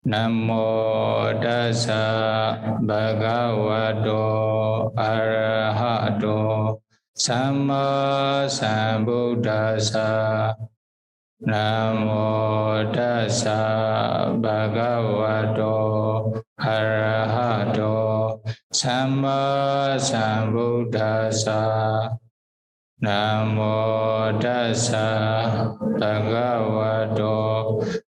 Namo Buddhasa Bhagavato Arahato Samma Sambuddhasa. Namo Buddhasa Bhagavato Arahato Samma Sambuddhasa. Namo Buddhasa Bhagavato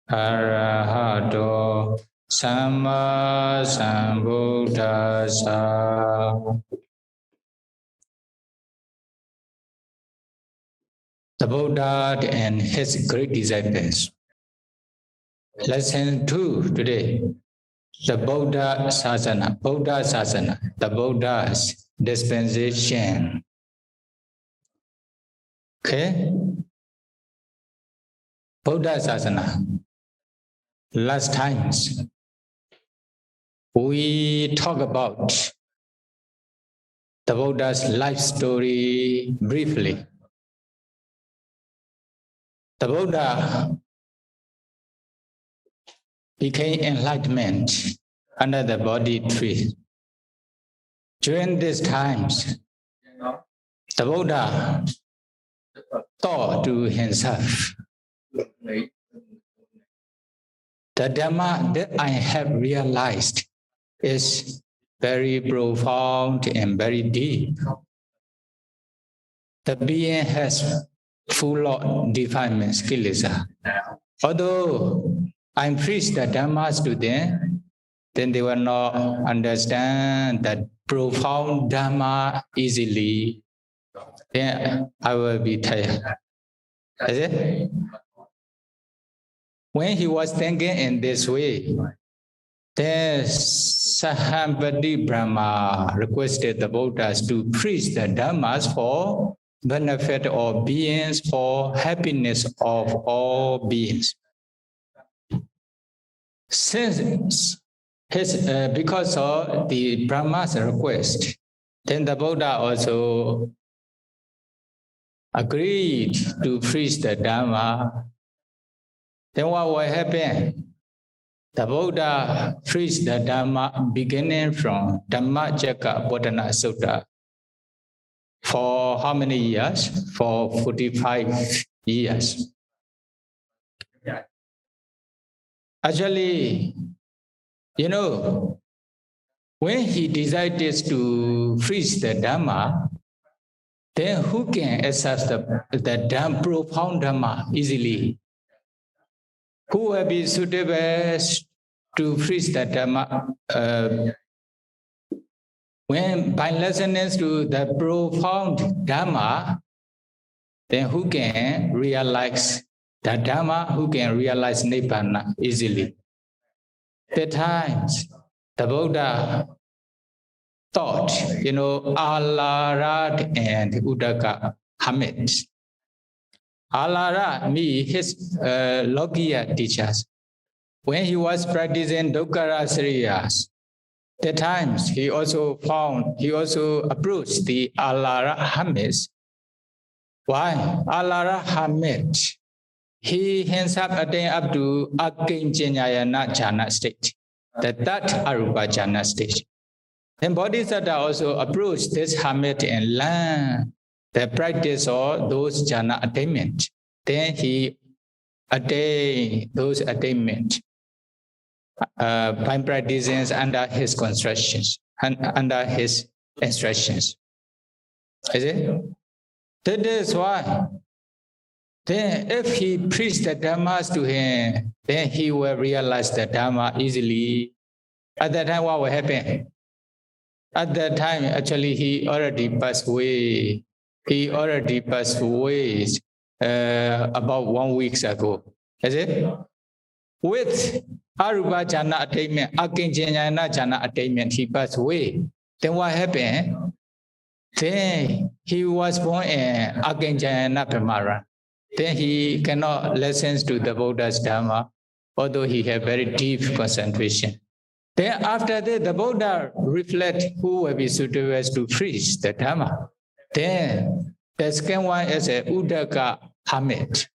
Arahato Samma Sambuddhasa. The Buddha and his great disciples. Lesson 2 today. The Buddha Sasana, the Buddha's dispensation. Okay? Buddha Sasana. Last times, we talk about the Buddha's life story briefly. The Buddha became enlightenment under the Bodhi tree. During these times, the Buddha thought to himself, the Dhamma that I have realized is very profound and very deep. The being has full of defilements, kilesa. Although I preach the Dhammas to them, then they will not understand that profound Dhamma easily. Then I will be tired. Is it? When he was thinking in this way, then Sahambati Brahma requested the Buddhas to preach the Dhammas for benefit of beings, for happiness of all beings. Since because of the Brahma's request, then the Buddha also agreed to preach the Dhamma. Then what will happen? The Buddha preached the Dhamma beginning from Dhammacakka Bodhana Sutta. For how many years? For 45 years. Actually, when he decided to preach the Dhamma, then who can access the profound Dhamma easily? Who will be suitable to preach the Dhamma? When by listening to the profound Dhamma, then who can realize the Dhamma, who can realize Nibbana easily? At times, the Buddha thought, Alarat and Uddaka Hamid. Alara means his Lokiya teachers. When he was practicing Dukkara Sriyas, at times he also approached the Alara Hamids. Why? Alara Hamid, he himself attained up to Akinjanyayana Jhana state, the third Arupa Jhana state. Then Bodhisattva also approached this Hamid and learned the practice of those jhana attainment. Then he attained those attainment by practicing under his constructions and under his instructions. Is it? That is why. Then if he preached the Dhammas to him, then he will realize the Dhamma easily. At that time, what will happen? At that time, actually, he already passed away. He already passed away about 1 week ago. Is it? With Arupa Jhana attainment, Akinjanyayana Jhana attainment, he passed away. Then what happened? Then he was born in Akinjanyayana Brahmara. Then he cannot listen to the Buddha's Dhamma, although he had very deep concentration. Then after that, the Buddha reflect who will be suitable to preach the Dhamma. Then the second one is a Uddaka Hamid.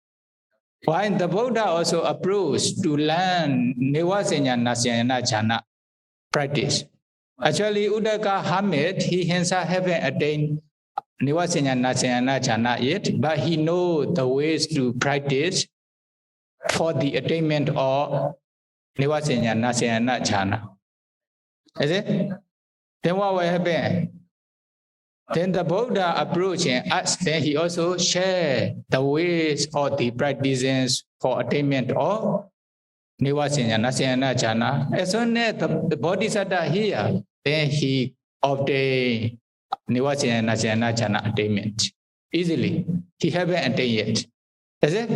Why the Buddha also approves to learn Nivasanya Nasyana Jhana practice. Actually, Uddaka Hamid, he himself haven't attained Nivasanya Nasyana Jhana yet, but he knows the ways to practice for the attainment of Nivasanya Nasyana Jhana. Is it? Then what will happen? Then the Buddha approaching us, then he also share the ways or the practices for attainment of Nivasanya Nasyana Jhana. As soon as the Bodhisattva here, then he obtain Nivasanya Nasyana Jhana attainment easily. He haven't attained yet. Is it?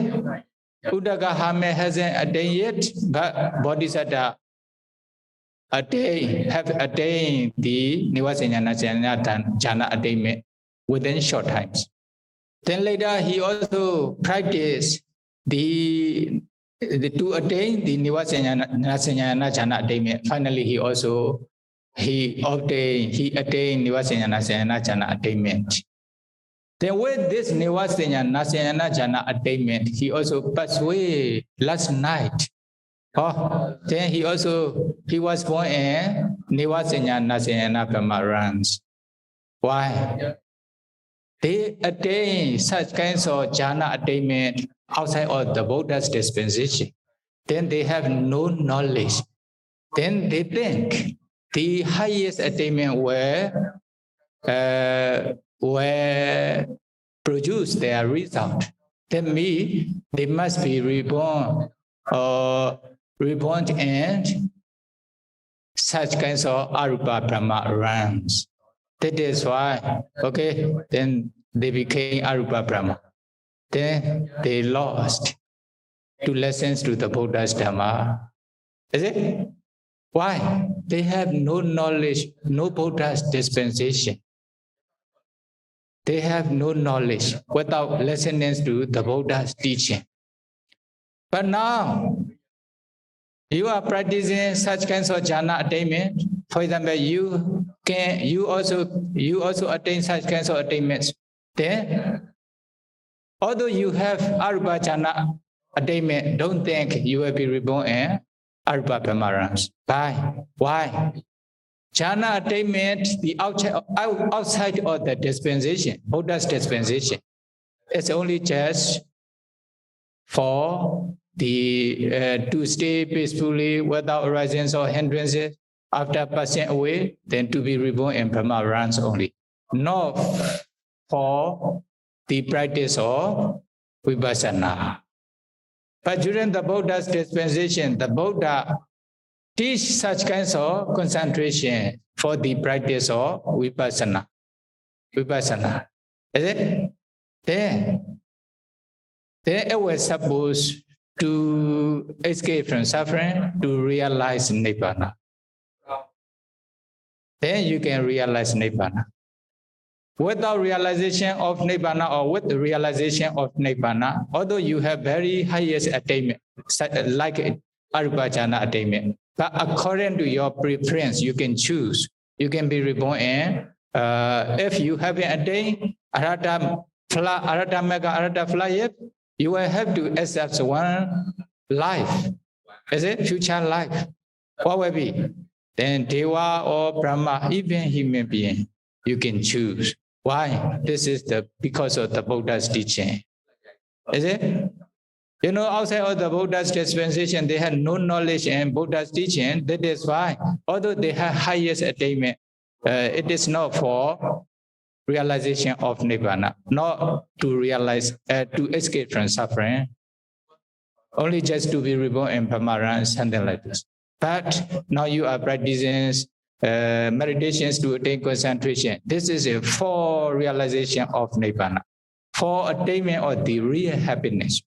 Uddaka Hame hasn't attained yet, but Bodhisattva have attained the Nivasanya Nasyana Jhana attainment within short times. Then later he also practiced to attain the Nivasanya Nasyana Jhana attainment. Finally, he attained Nivasanya Nasyana Jhana attainment. Then with this Nivasanya Nasyana Jhana attainment, he also passed away last night. Then he was born in Nivasanya Nasyana Brahmarans. Why? They attain such kinds of jhana attainment outside of the Buddha's dispensation. Then they have no knowledge. Then they think the highest attainment will produce their result. That means they must be reborn and such kinds of arupa brahma realms. That is why, then they became arupa brahma. Then they lost to lessons to the Buddha's Dhamma. Is it? Why? They have no knowledge, no Buddha's dispensation. They have no knowledge without listening to the Buddha's teaching. But now, you are practicing such kinds of jhana attainment. For example, you also attain such kinds of attainments. Then, although you have arupa jhana attainment, don't think you will be reborn in arupa brahmarans. Why? Jhana attainment, the outside of the dispensation, Buddha's dispensation, it's only just for to stay peacefully without arisings or hindrances. After passing away, then to be reborn in Brahmarans only. Not for the practice of Vipassana. But during the Buddha's dispensation, the Buddha teach such kinds of concentration for the practice of Vipassana. Is it? Then it was supposed to escape from suffering, to realize Nibbana. Then you can realize Nibbana. Without realization of Nibbana or with the realization of Nibbana, although you have very highest attainment, like Arupa Jhana attainment, but according to your preference, you can choose. You can be reborn in, if you haven't attained Arhata Mega Arhata Fla yet, you will have to accept one life. Is it? Future life. What will be? Then Deva or Brahma, even human being, you can choose. Why? This is because of the Buddha's teaching. Is it? You know, outside of the Buddha's dispensation, they had no knowledge in Buddha's teaching. That is why, although they have highest attainment, it is not for realization of Nibbana, not to realize, to escape from suffering, only just to be reborn in Brahmarans, something like this. But now you are practicing meditations to attain concentration. This is for realization of Nibbana, for attainment of the real happiness.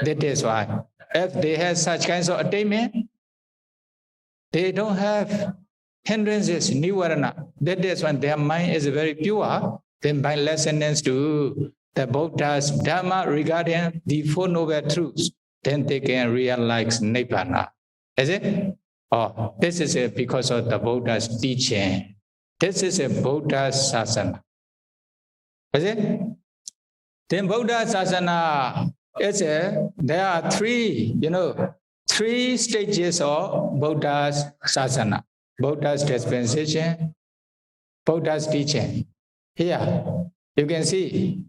That is why, if they have such kinds of attainment, they don't have hindrances, nivarana. That is when their mind is very pure, then by listening to the Buddha's Dhamma regarding the Four Noble Truths, then they can realize Nibbana. Is it? This is because of the Buddha's teaching. This is a Buddha's sasana. Is it? Then Buddha's sasana There are three, three stages of Buddha's sasana, Buddha's dispensation, Buddha's teaching. Here, you can see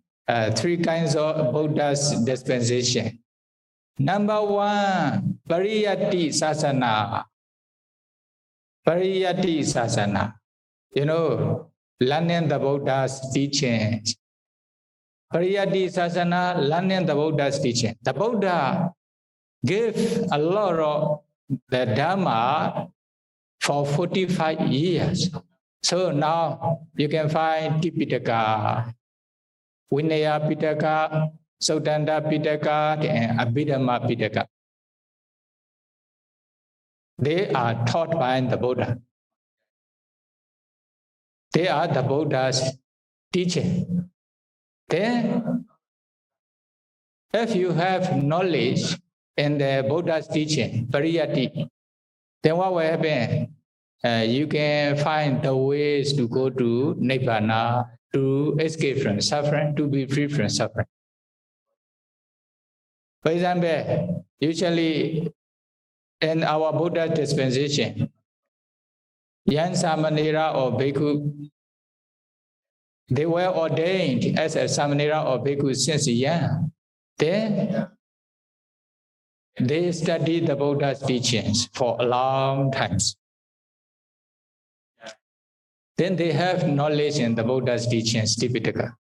three kinds of Buddha's dispensation. Number one, Pariyatti sasana. Pariyatti sasana. Learning the Buddha's teachings. Pariyatti sasana, learning the Buddha's teaching. The Buddha gave a lot of the Dhamma for 45 years. So now you can find Tipitaka, Vinaya Pitaka, Sautanta Pitaka, and Abhidhamma Pitaka. They are taught by the Buddha. They are the Buddha's teaching. Then, if you have knowledge in the Buddha's teaching, Pariyatti, then what will happen? You can find the ways to go to Nibbana, to escape from suffering, to be free from suffering. For example, usually in our Buddha dispensation, young Samanera or Bhikkhu, they were ordained as a Samanera or Bhikkhu since young. Then they studied the Buddha's teachings for a long time. Then they have knowledge in the Buddha's teachings, Tipitaka.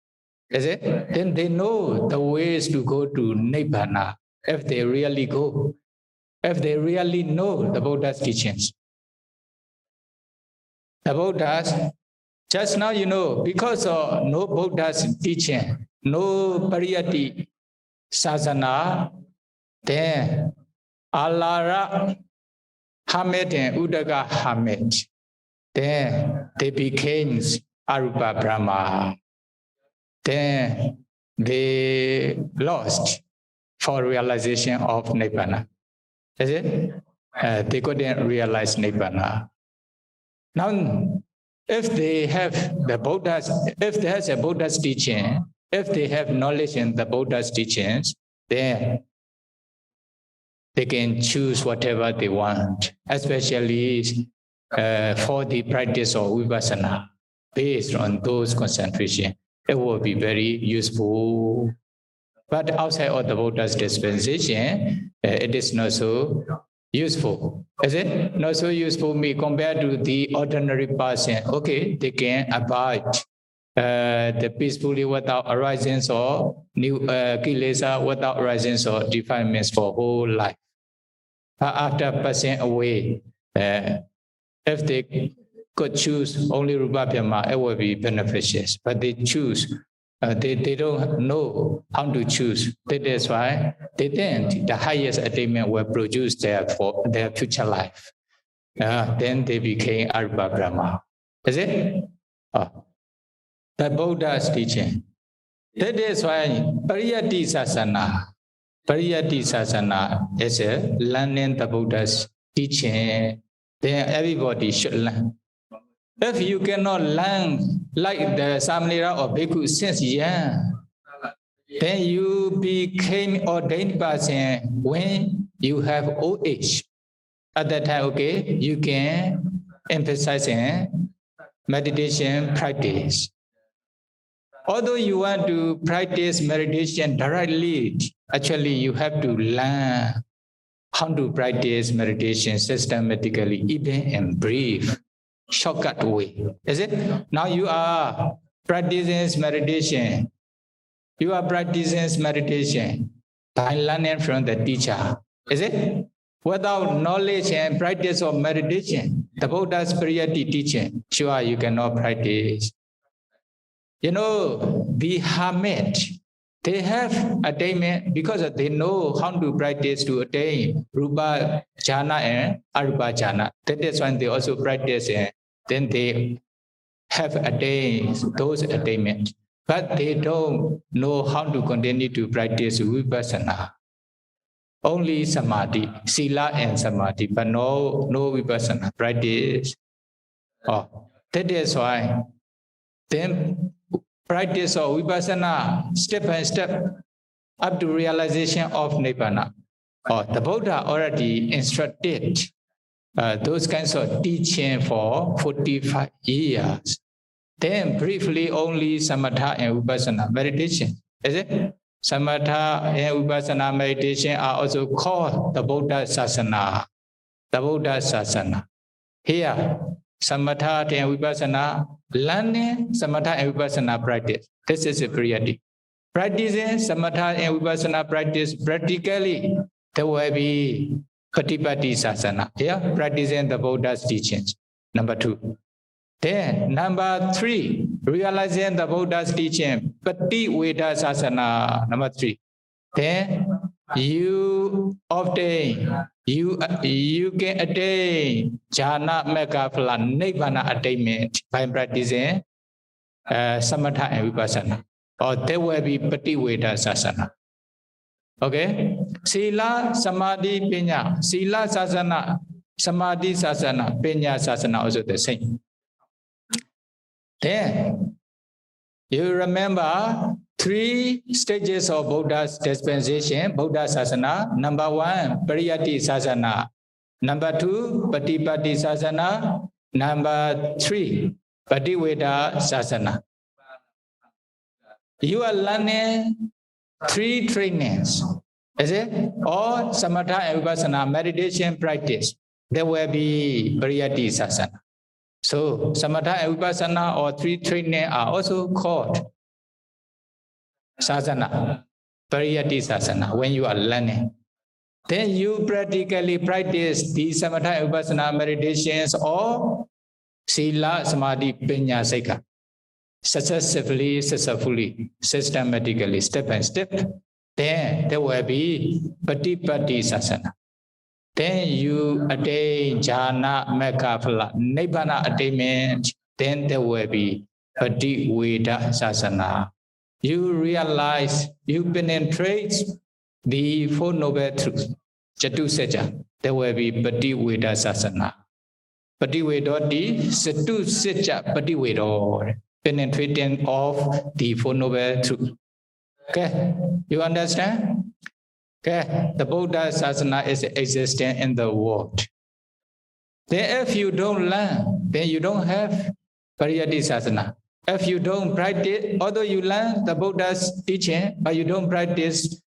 Is it? Then they know the ways to go to Nibbana if they really go, if they really know the Buddha's teachings. The Buddha's, just now because of no Buddha's teaching, no Pariyatti sasana, then Alara Hamid and Udaga Hamid, then they became Arupa Brahma. Then they lost for realization of Nibbana. Is it? They couldn't realize Nibbana. Now, if they have the Buddha's, if there's a Buddha's teaching, if they have knowledge in the Buddha's teachings, then they can choose whatever they want, especially for the practice of Vipassana, based on those concentration. It will be very useful. But outside of the Buddha's dispensation, it is not so useful. Is it? Not so useful me compared to the ordinary person. Okay, they can abide the peacefully without arisings or new kilesa, without arisings or defilements for whole life. But after passing away, if they could choose only Rupa Vyama, it would be beneficial. But they choose, they don't know how to choose. That is why they think the highest attainment will produce for their future life. Then they became Arupa Brahma. Is it? The Buddha's teaching. That is why Pariyatti Sasana. Pariyatti Sasana is learning the Buddha's teaching. Then everybody should learn. If you cannot learn like the Samanera or Bhikkhu since young, then you became ordained person when you have old age. At that time, okay, you can emphasize in meditation practice. Although you want to practice meditation directly, actually you have to learn how to practice meditation systematically, even in brief, shortcut way. Is it? Now you are practicing meditation. You are practicing meditation by learning from the teacher. Is it? Without knowledge and practice of meditation, the Buddha's Pariyatti teaching, sure you cannot practice. The hermit, they have attainment because they know how to practice to attain Rupa Jhana and Arupa Jhana. That is when they also practice and then they have attained those attainments. But they don't know how to continue to practice Vipassana. Only Samadhi, Sila and Samadhi, but no Vipassana practice. That is why then practice of Vipassana step by step. up to realization of Nibbana. The Buddha already instructed those kinds of teaching for 45 years. Then briefly only Samatha and Vipassana meditation. Is it? Samatha and Vipassana meditation are also called the Buddha Sasana. The Buddha Sasana. Here, Samatha and Vipassana, learning Samatha and Vipassana practice. This is a priority. Practicing Samatha and Vipassana practice practically, there will be Patipatti Sasana. Here, practicing the Buddha's teachings. Number 2. Then, number 3, realizing the Buddha's teaching, Pativedha Sasana. Number 3. Then, you obtain, you can attain Jhana Mega Phala Nibbana attainment by practicing Samatha and Vipassana. Or there will be Pativedha Sasana. Okay? Sila, Samadhi, Pinya. Sila Sasana, Samadhi Sasana, Pinya Sasana also the same. Then, you remember 3 stages of Buddha's dispensation, Buddha Sasana. Number 1, Pariyatti Sasana. Number 2, Patipatti Sasana. Number 3, Pativedha Sasana. You are learning 3 trainings. Is it? Or Samatha and Vipassana meditation practice. There will be Pariyatti Sasana. So, Samatha and Vipassana or 3 training are also called Sasana, Pariyatti Sasana, when you are learning. Then you practically practice the Samatha and Vipassana meditations or Sila, Samadhi, Pinya, Saika. Successively, successfully, systematically, step by step. Then there will be Patipatti Sasana. Then you attain Jhana Mega Phala Nibbana attainment. Then there will be Pativedha Sasana. You realize, you penetrate the 4 Noble Truths. Chatu Saja. There will be Pativedha Sasana. Pativedoti, Satu Saja Pativedo. Penetrating of the 4 Noble Truths. Okay, you understand? Okay, the Buddha Sasana is existing in the world. Then if you don't learn, then you don't have Pariyatti Sasana. If you don't practice, although you learn the Buddha's teaching, but you don't practice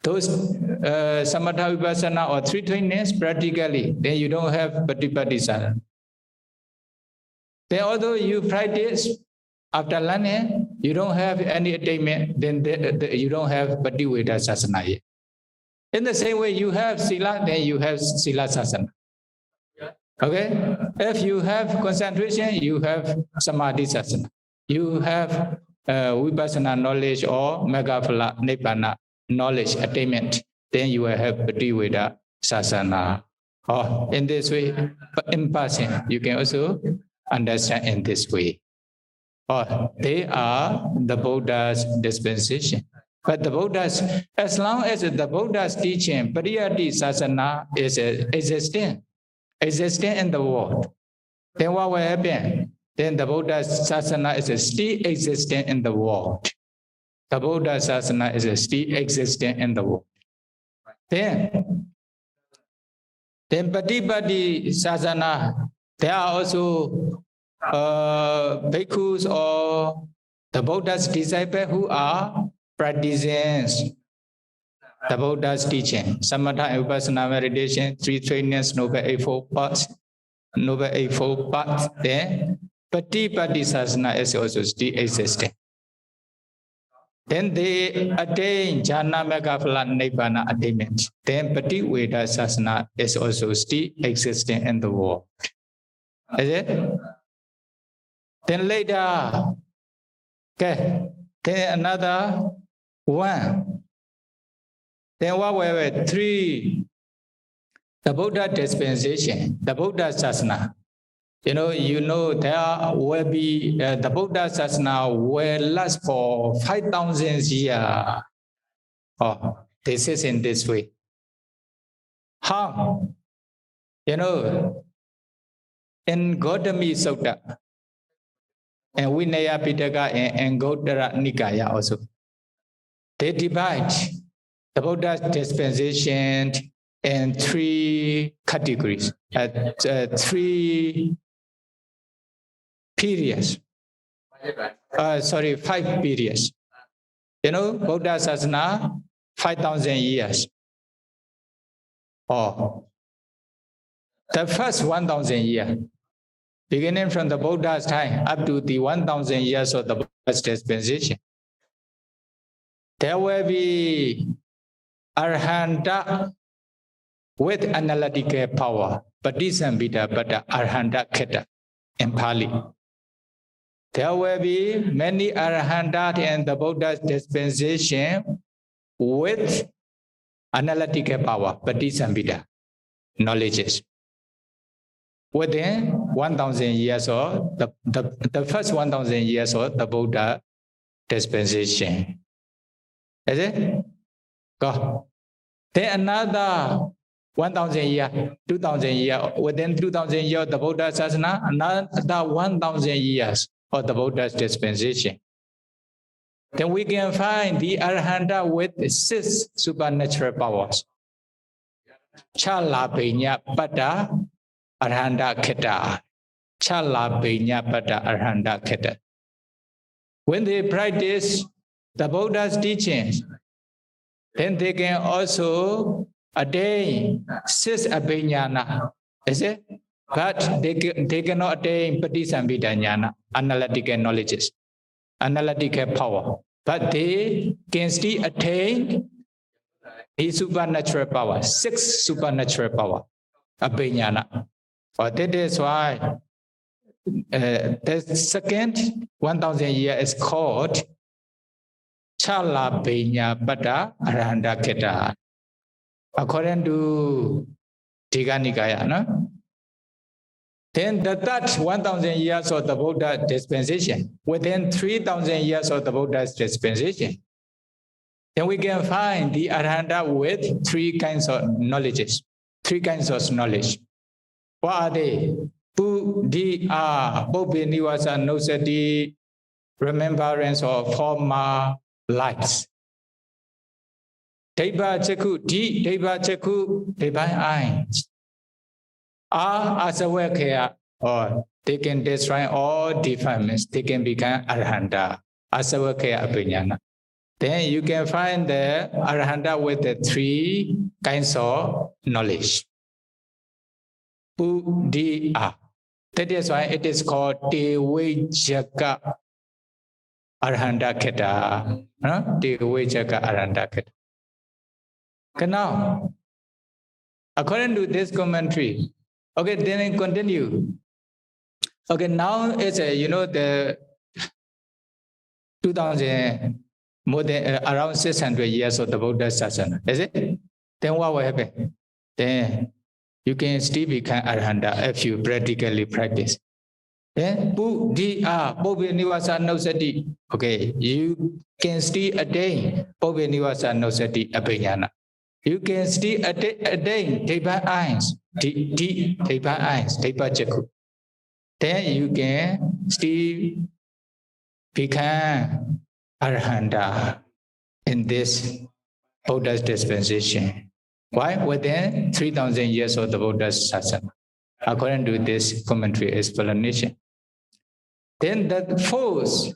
those Samatha Vipassana or 3 trainings practically, then you don't have Patipatti Sasana. Then although you practice, after learning, you don't have any attainment, then you don't have Pativedha Sasana yet. In the same way, you have Sila, then you have Sila Sasana. Okay? If you have concentration, you have Samadhi Sasana. You have Vipassana knowledge or Mega Phala Nibbana knowledge attainment, then you will have Pativedha Sasana. Or in this way, in passing, you can also understand in this way. Or they are the Buddha's dispensation. But the Buddha's, as long as the Buddha's teaching, Pariyatti Sasana is existing in the world, then what will happen? Then the Buddha's Sasana is still existing in the world. The Buddha Sasana is still existing in the world. Then Patipatti Sasana, there are also bhikkhus or the Buddha's disciples who are practicing the Buddha's teaching. Samatha and Vipassana meditation, 3 trainings, Noble Eightfold Paths. Noble Eightfold Paths. Then Patipatti Sasana is also still existing. Then they attain Jhana Mega Phala Nibbana attainment. Then Pativedha Sasana is also still existing in the world. Is it? Then later, okay, then another 1. Then what were 3? The Buddha dispensation, the Buddha Sasana. You know there will be, the Buddha Sasana will last for 5,000 years. Oh, this is in this way. How? In Gautami Sutta, and Vinaya Pitaka and Gautara Nikaya also. They divide the Buddha's dispensation in three categories, three periods. 5 periods. You know, Buddha Sasana, 5,000 years. Oh, the first 1,000 years, beginning from the Buddha's time up to the 1,000 years of the Buddha's dispensation, there will be Arhanta with analytical power, Patisambhita Pada Arhanta Keta in Pali. There will be many Arhanta in the Buddha's dispensation with analytical power, Patisambhita knowledges. Within 1,000 years or the first 1,000 years of the Buddha dispensation. Is it? Go. Then another 1,000 years, 2,000 years, within 2,000 years of the Buddha Sasana, another 1,000 years of the Buddha's dispensation. Then we can find the Arhanta with 6 supernatural powers. Chala Pinya Pada Arhanta Keta. Chala Pinya Pada Arhanta Keta. When they practice the Buddha's teachings, then they can also attain 6 abhiññana. Is it? But they cannot attain Patisambhita jnana, analytical knowledges, analytical power. But they can still attain the supernatural power, 6 supernatural power, abhiññana. That is why the second 1,000 years is called Chala Pinya Pada Arhanta Keta. According to Digha Nikaya, no? Then the third 1,000 years of the Buddha dispensation, within 3,000 years of the Buddha's dispensation, then we can find the Arhanta with 3 kinds of knowledges, 3 kinds of knowledge. What are they? Buddhasa, Niwasa, Nosati, remembrance of former lives. Deva Cheku, Deva Cheku, divine eyes. Asawakaya, or they can destroy all defilements, they can become Arhanta, Asawakaya Abhiññana. Then you can find the Arhanta with the 3 kinds of knowledge. Buddhasa. That is why it is called Devejaka Arhanta Keta. Devejaka Arhanta Keta. Now, according to this commentary, okay, then I continue. Okay, now it's the 2,000, more than around 600 years of the Buddha Sasana, is it? Then what will happen? Then you can still become Arhanta if you practically practice. Then Buddhasa, Niwasa Nosati. Okay, you can still attain Niwasa Nosati Abhiññana. You can still attain Deva eyes, Deva eyes, Deva Cheku. Then you can still become Arhanta in this Buddha's dispensation. Why? Within 3,000 years of the Buddha's Sasana, according to this commentary explanation. Then the fourth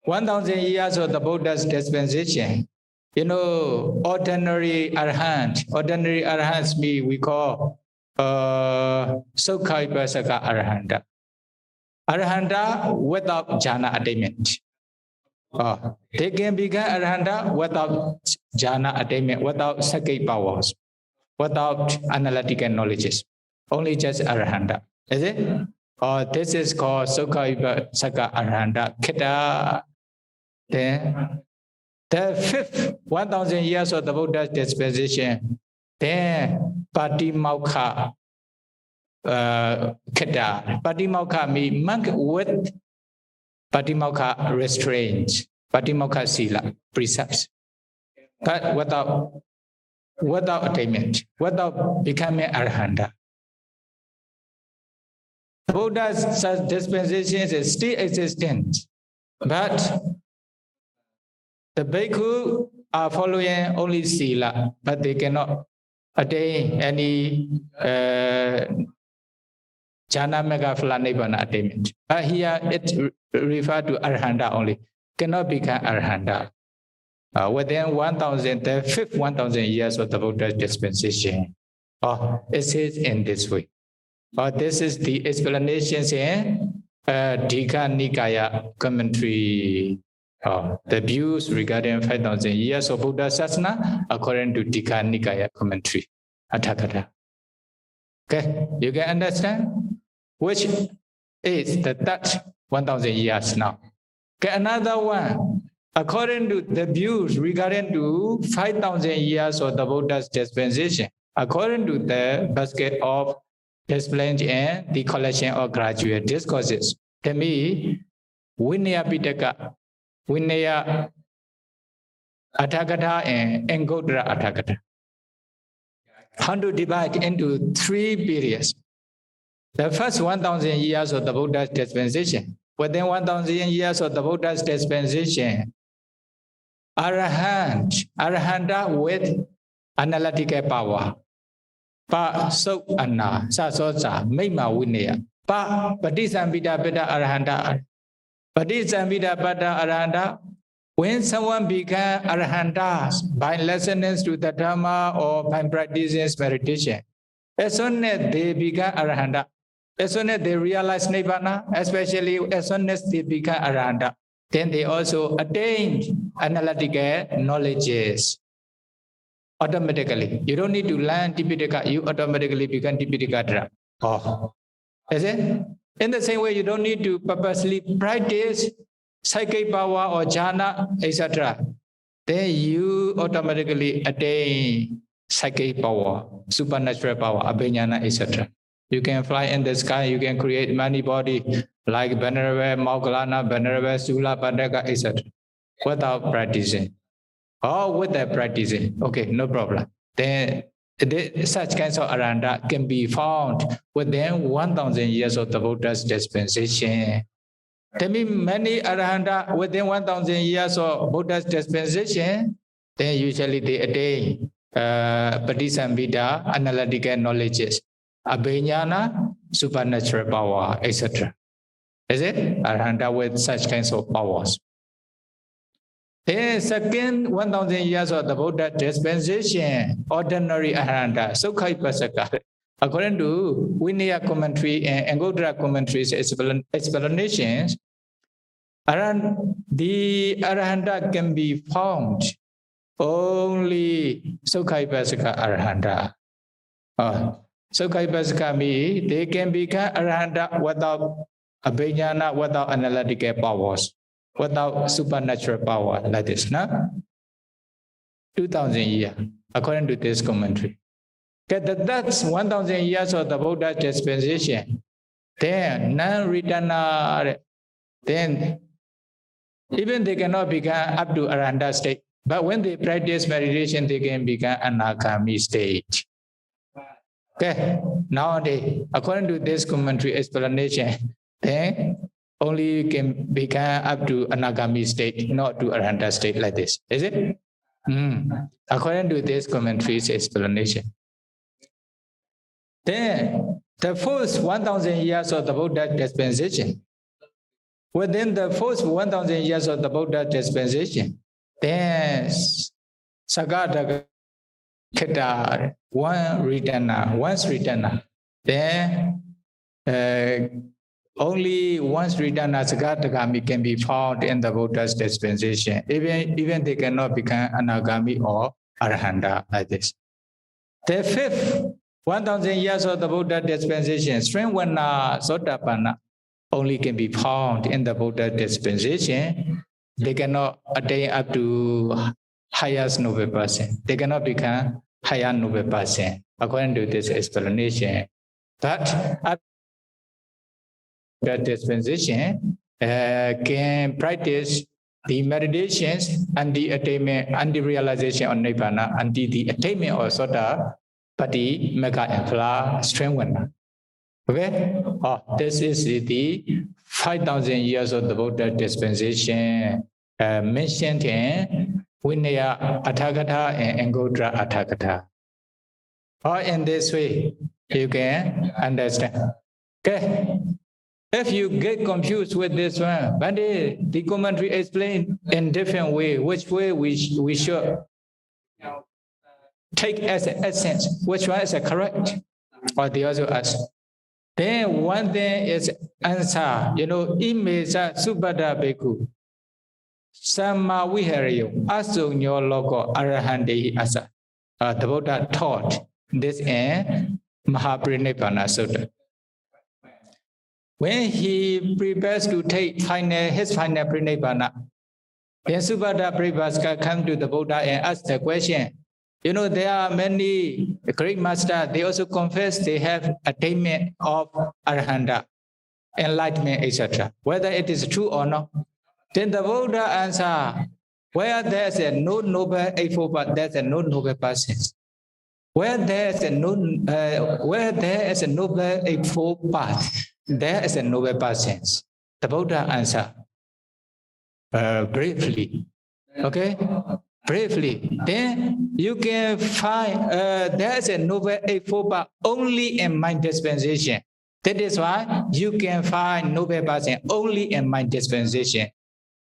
1,000 years of the Buddha's dispensation, ordinary Arhant. Ordinary Arhants we call Sukhaipasaka Arhanta. Arhanta without jhana attainment. They can become Arhanta without jhana attainment, without psychic powers, without analytical knowledges. Only just Arhanta. Is it? This is called Sukhaipasaka Arhanta Keta. Then the fifth 1,000 years of the Buddha's dispensation, then Patimokkha Keta. Patimokkha means monk with Patimokkha restraints, Patimokkha Sila, precepts. But without attainment, without becoming Arhanta. Buddha's dispensations is still existent, but the bhikkhu are following only sila, but they cannot attain any jhana mega phala nibbana attainment. But here it referred to arhanta only, cannot become arhanta. Within 1,000, the fifth 1,000 years of the Buddha's dispensation. It says in this way. This is the explanations in Dika Nikaya commentary. The views regarding 5,000 years of Buddha Sasana according to Dika Nikaya commentary. Athakatha. Okay, you can understand? Which is the third 1,000 years now. Okay, another one. According to the views regarding to 5,000 years of the Buddha's dispensation, according to the basket of disciplines and the collection of graduate discourses, to me, Vinaya Pitaka, Vinaya Athakatha and Anguttara Athakatha. How to divide into three periods. The first 1,000 years of the Buddha's dispensation. Within 1,000 years of the Buddha's dispensation, Arahanta with analytical power. Pa so anna sa so sa maima vinaya. Pa patisambhida pada arahanta. Patisambhida pada arahanta. When someone becomes arahanta by listening to the Dhamma or by practicing meditation, as soon as they become arahanta, as soon as they realize nibbana, especially as soon as they become arahanta, then they also attain analytical knowledges automatically. You don't need to learn Tipitaka, you automatically become Tipitaka. Is it? In the same way, you don't need to purposely practice psychic power or jhana, etc. Then you automatically attain psychic power, supernatural power, abhignana, etc. You can fly in the sky, you can create many bodies like Venerable Moggallana, Venerable Sula, Pandaka, etc. without practicing. Or with the practicing, okay, no problem. Then such kinds of arahanta can be found within 1,000 years of the Buddha's dispensation. There means many arahanta within 1,000 years of Buddha's dispensation, then usually they attain patisambhida, analytical knowledges, abhignana, supernatural power, etc. Is it? Arahanta with such kinds of powers. The second 1,000 years of the Buddha dispensation, ordinary arahanta, Sukhaipasaka. According to Vinaya commentary and Anguttara commentaries explanations, the arahanta can be found only Sukhaipasaka arahanta. Sukhaipasaka means they can become arahanta without abhignana, without analytical powers, without supernatural power, like this, no? 2,000 years, according to this commentary. Okay, that's 1,000 years of the Buddha dispensation. Then non-returner, then even they cannot become up to arahanta state. But when they practice meditation, they can become anagami state. Okay, nowadays, according to this commentary explanation, then only can become up to anagami state, not to arahanta state like this. Is it? According to this commentary's explanation. Then the first 1,000 years of the Buddha dispensation. Within the first 1,000 years of the Buddha dispensation, then Sagata Keta, once returner, then only once returner Sagatagami can be found in the Buddha's dispensation. Even they cannot become anagami or arahanta like this. The fifth 1,000 years of the Buddha dispensation, Srinvana Sotapanna, only can be found in the Buddha dispensation. They cannot attain up to highest noble person. They cannot become higher noble person, according to this explanation. But after the dispensation, can practice the meditations and the attainment and the realization of Nibbana and the attainment of Sota Pati Mega and Phala Srinvana. Okay? This is the 5,000 years of the Buddha dispensation mentioned in Vinaya Athagata and Angotra Athagata. Or in this way, you can understand. Okay. If you get confused with this one, but the commentary explain in different way, which way we should take as an essence, which one is correct, or the other ask. Then one thing is answer, imesa subhada bhikkhu, samma vihariyo, asunyo logo arahandehi asa. The Buddha taught this in Mahaparinibbana Sutta. When he prepares to take his final Parinibbana, then Subhadra Paribhaska come to the Buddha and ask the question. There are many great masters, they also confess they have attainment of Arahanta, enlightenment, etc. Whether it is true or not. Then the Buddha answer, where there is a no noble eightfold path, there is a no noble person. Where there is a noble eightfold path, there is a noble person. The Buddha answer briefly. Okay? Briefly. Then you can find there is a noble eightfold path only in my dispensation. That is why you can find noble person only in my dispensation.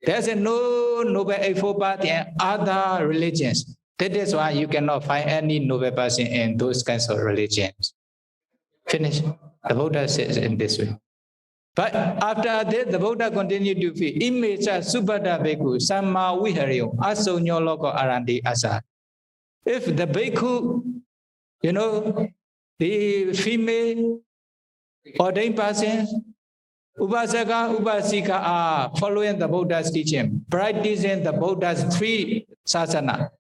There is no noble eightfold path in other religions. That is why you cannot find any noble person in those kinds of religions. Finish. The Buddha says in this way. But after that, the Buddha continued to feed. Imecha subhada bhikkhu samma vihariyo asonyo logo arandi asa. If the bhikkhu, the female ordained persons, Upasaka, Upasika are following the Buddha's teaching, practicing the Buddha's three sasana,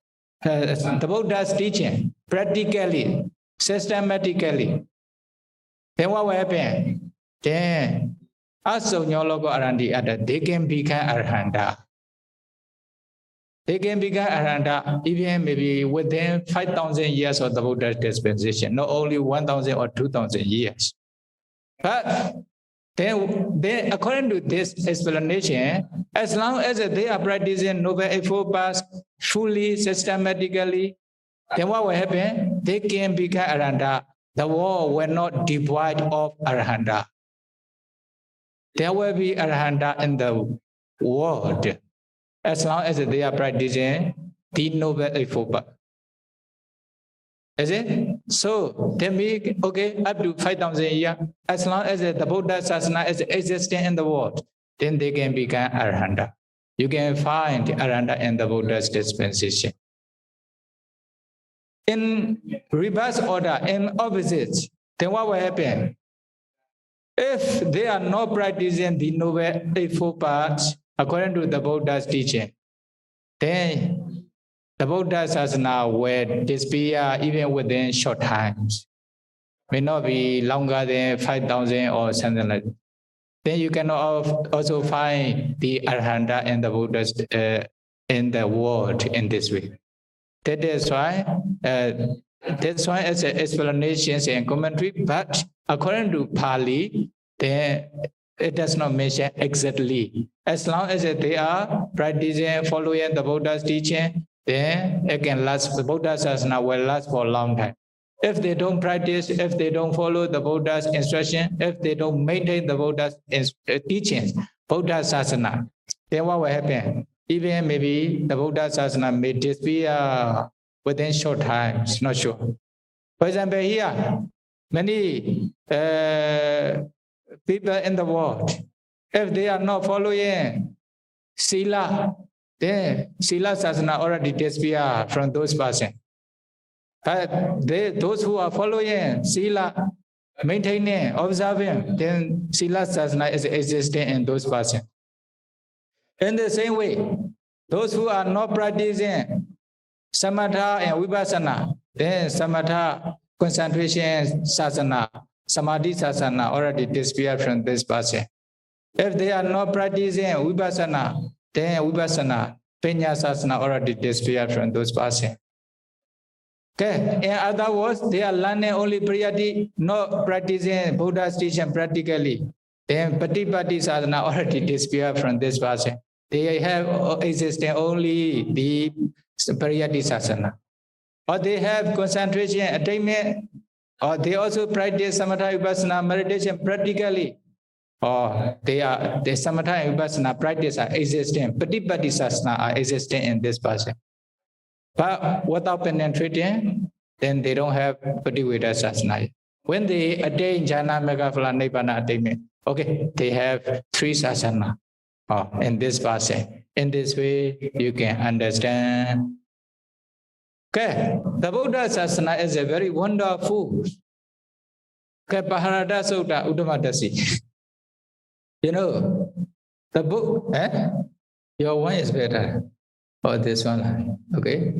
the Buddha's teaching, practically, systematically. Then what will happen? Then, they can become Arahanta. They can become Arahanta even maybe within 5,000 years of the Buddha's dispensation, not only 1,000 or 2,000 years. But then according to this explanation, as long as they are practicing Noble Eightfold Paths fully, systematically, then what will happen? They can become Arahanta. The world will not devoid of Arahanta. There will be Arahanta in the world as long as they are practicing the Noble Eightfold Path. Is it? So they make, okay, up to 5,000 years, as long as the Buddha Sasana is existing in the world, then they can become Arahanta. You can find Arahanta in the Buddha's dispensation. In reverse order, in opposites, then what will happen? If they are not practicing the Noble Eightfold Paths according to the Buddha's teaching, then the Buddha Sasana will disappear even within short times. May not be longer than 5,000 or something like that. Then you can also find the Arahanta and the Buddhas in the world in this way. That is why it's an explanation and commentary, but according to Pali, then it does not mention exactly. As long as they are practicing, following the Buddha's teaching, then it can last, the Buddha Sasana will last for a long time. If they don't practice, if they don't follow the Buddha's instruction, if they don't maintain the Buddha's teachings, Buddha Sasana, then what will happen? Even maybe the Buddha Sasana may disappear within short times, not sure. For example, here, many people in the world, if they are not following Sila, then Sila Sasana already disappear from those persons. But those who are following Sila, maintaining, observing, then Sila Sasana is existing in those persons. In the same way, those who are not practicing Samatha and Vipassana, then Samatha, concentration Sasana, Samadhi Sasana already disappear from this person. If they are not practicing Vipassana, then Vipassana, Panya Sasana already disappear from those persons. Okay. In other words, they are learning only Priyati, not practicing Buddha's teaching practically. Then Patipati Sadhana already disappear from this person. They have existing only the Pariyati Sasana. Or they have concentration, attainment, or they also practice Samatha Vipassana meditation practically. Or the Samatha Vipassana practice are existing, Patipatti Sasana are existing in this person. But without penetrating, then they don't have Pativedha Sasana. When they attain Jhana Megaphala Nibbana attainment, okay, they have 3 Sasana in this person. In this way, you can understand. Okay, the Buddha Sasana is a very wonderful. Okay, Paharada Sutta Uddamadasi. You know, the book, your one is better. Or this one, okay?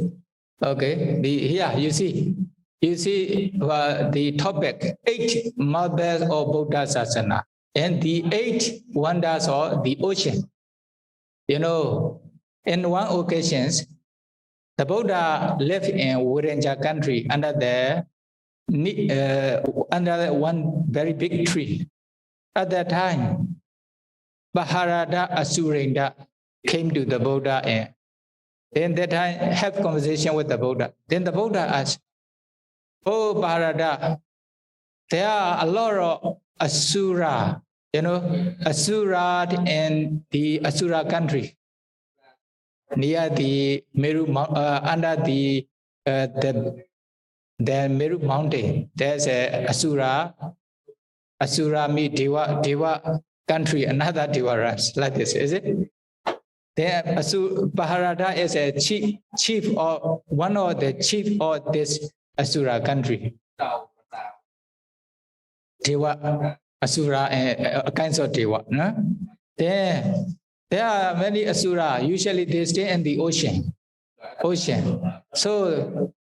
Okay, here you see the topic, 8 marvels of Buddha Sasana and the 8 wonders of the ocean. You know, in one occasion, the Buddha lived in Wirenja country under one very big tree. At that time, Bharata Asurinda came to the Buddha and then that time have conversation with the Buddha. Then the Buddha asked, "Oh Bharata, there are a lot of Asura, Asura in the Asura country, near the Meru, under the Meru mountain. There's a Asura meet Deva country, another Deva runs like this, is it? Then Bharata is a chief or one of the chief of this Asura country. Deva, Asura, kinds of Deva. No? There are many Asura. Usually they stay in the ocean. So,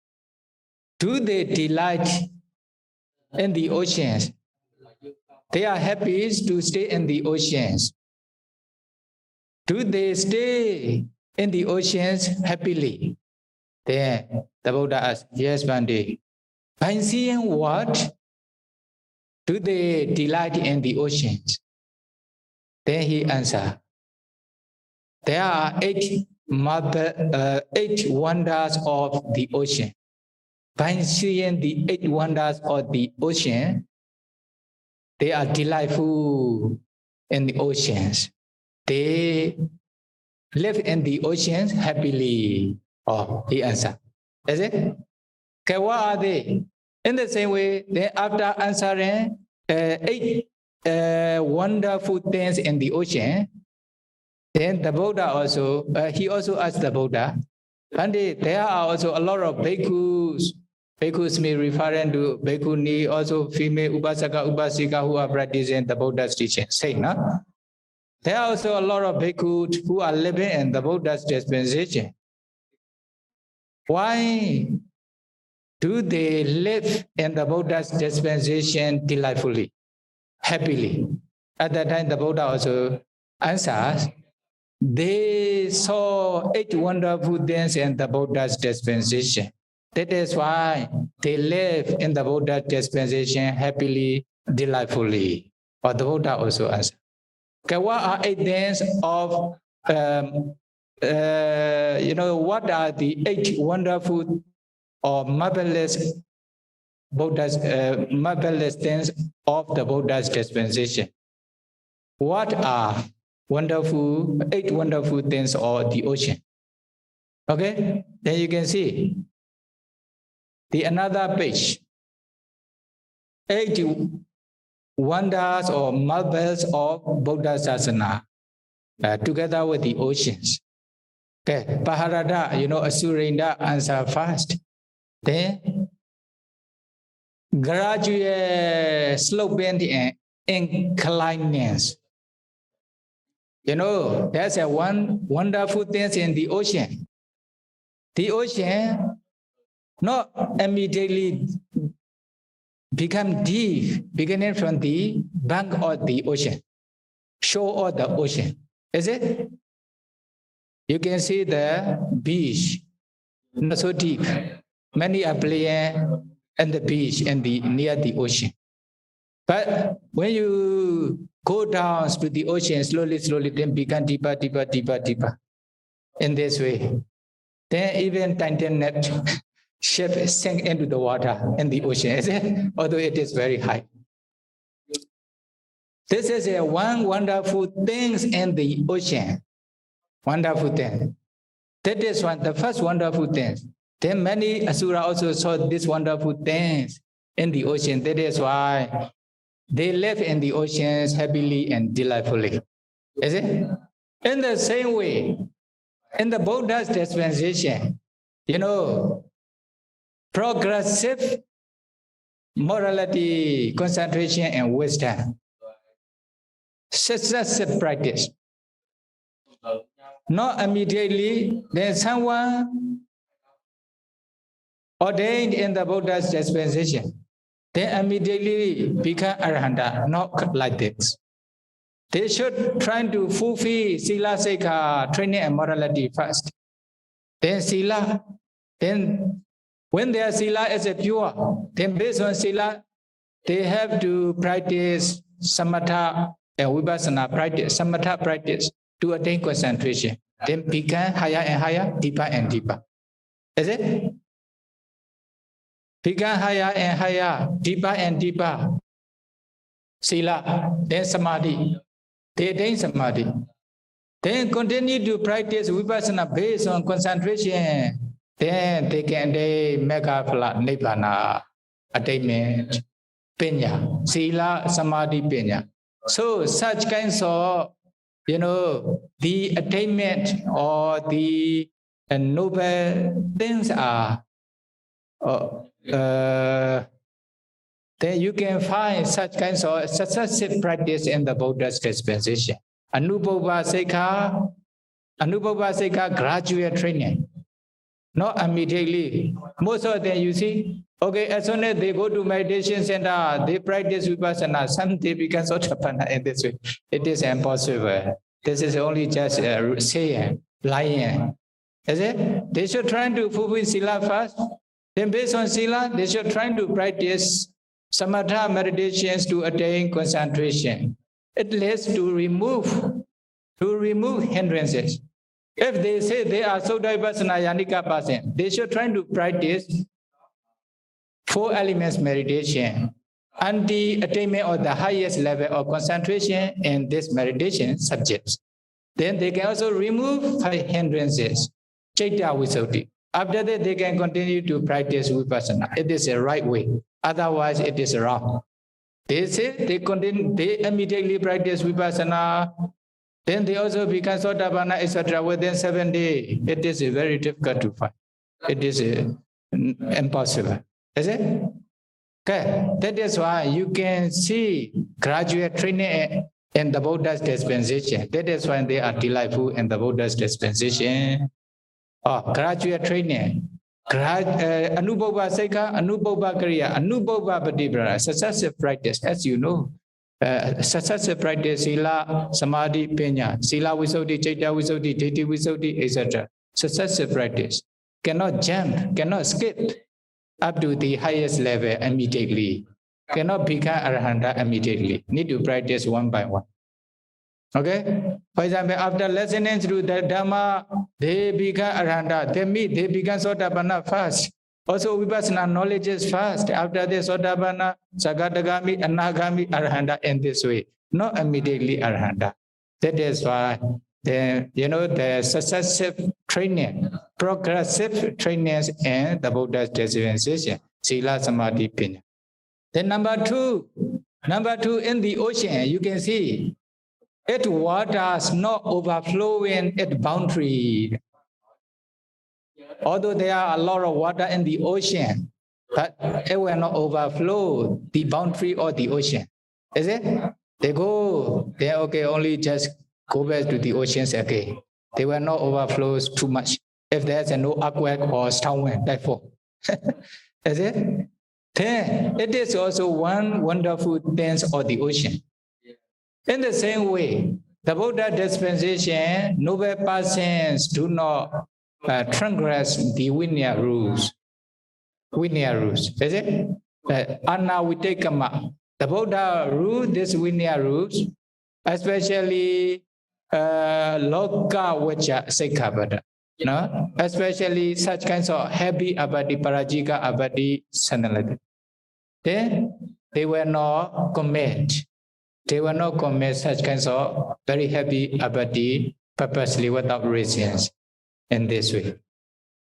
do they delight in the oceans? They are happy to stay in the oceans. Do they stay in the oceans happily? Then the Buddha asked, yes, Bhante. By seeing what? Do they delight in the oceans? Then he answered, there are 8 wonders of the ocean. By seeing the 8 wonders of the ocean, they are delightful in the oceans. They live in the oceans happily. He answered. Is it? Okay, what are they? In the same way, then after answering 8 wonderful things in the ocean, then the Buddha also, he also asked the Buddha, and there are also a lot of bhikkhus. Bhikkhus may referring to bhikkhuni, also female upasaka, upasika who are practicing the Buddha's teaching. Say, no? There are also a lot of bhikkhus who are living in the Buddha's dispensation. Why do they live in the Buddha's dispensation delightfully, happily? At that time, the Buddha also answers, they saw 8 wonderful things in the Buddha's dispensation. That is why they live in the Buddha's dispensation happily, delightfully. Or the Buddha also answers. Okay, what are 8 things of, what are the 8 wonderful or marvelous Buddha's, marvelous things of the Buddha's dispensation? What are 8 wonderful things of the ocean? Okay, then you can see another page. 8 wonders or marvels of Buddha Sasana together with the oceans. Okay, Bharata, Asurinda answer first. Then gradual sloping and inclinings. There's a one wonderful thing in the ocean. The ocean not immediately become deep, beginning from the bank of the ocean, shore of the ocean. Is it? You can see the beach, not so deep. Many are playing in the beach and near the ocean. But when you go down to the ocean slowly, slowly, then become deeper, deeper, deeper, deeper. In this way, then even Titanic ship sink into the water in the ocean, is it? Although it is very high. This is a one wonderful thing in the ocean. Wonderful thing. That is one, the first wonderful thing. Then many Asura also saw these wonderful things in the ocean. That is why they live in the oceans happily and delightfully. Is it? In the same way, in the Buddha's dispensation, you know, progressive morality, concentration, and wisdom, successive practice. Not immediately, then someone ordained in the Buddha's dispensation, they immediately become arahanta, not like this. They should try to fulfill sila, sikha, training and morality first. Then sila, then when their sila is pure, then based on sila, they have to practice samatha and vipassana practice, samatha practice to attain concentration. Then become higher and higher, deeper and deeper. Is it? Become higher and higher, deeper and deeper. Sila, then samadhi. They attain samadhi. Then continue to practice vipassana based on concentration. Then they can attain megaphala, nibbana, attainment, pinya, sila, samadhi, pinya. So such kinds of, you know, the attainment or the noble things are, then you can find such kinds of successive practice in the Buddha's dispensation. Anubhava Sikha, graduate training, not immediately. Most of them, you see, okay, as soon as they go to meditation center, they practice vipassana, some they become sotapanna in this way. It is impossible. This is only just saying, lying. Is it? They should try to fulfill sila first. Then based on sila, they should try to practice samatha meditations to attain concentration. It leads to remove hindrances. If they say they are Sotavipassana Yanika person, they should try to practice 4 elements meditation and the attainment of the highest level of concentration in this meditation subjects. Then they can also remove 5 hindrances, Chaitya Visuddhi. After that, they can continue to practice vipassana. It is the right way. Otherwise, it is wrong. They say they immediately practice vipassana. Then they also become sotapanna, etc. within 7 days. It is very difficult to find. It is impossible. Is it? Okay. That is why you can see graduate training in the Buddha's dispensation. That is why they are delightful in the Buddha's dispensation. Graduate training. Anubhava Sikha, Anubhava Kriya, Anubhava Patiprana, successive practice, as you know. Successive practice, Sila, Samadhi, Pinya, Sila Visuddhi, Chaitya Visuddhi, Diti Visuddhi, etc. Successive practice. Cannot jump, cannot skip up to the highest level immediately. Cannot become Arahanta immediately. Need to practice one by one. Okay? For example, after listening to the Dhamma, they become Arahanta. They become Sotapanna first. Also, Vipassana knowledge is fast. After this, Sotapanna, Sagatagami, Anagami, Arahanta in this way. Not immediately Arahanta. That is why the successive training, progressive trainings in the Buddha's dispensation, Sila, Samadhi, Pinya. Then number two, in the ocean, you can see its waters not overflowing its boundary. Although there are a lot of water in the ocean, but it will not overflow the boundary of the ocean. Is it? They only just go back to the oceans again. They will not overflow too much. If there's no earthquake or storm, therefore. Is it? Then it is also one wonderful thing of the ocean. In the same way, the Buddha dispensation, noble persons do not transgress the Vinaya rules. Is it? Anavitekama. The Buddha rule, this Vinaya rules, especially Loka Vacha Sikkhapada, no? Especially such kinds of heavy abadi, parajika abadi, something like that. Then they were not commit. They will not commit such kinds of very heavy abadi purposely without reasons in this way.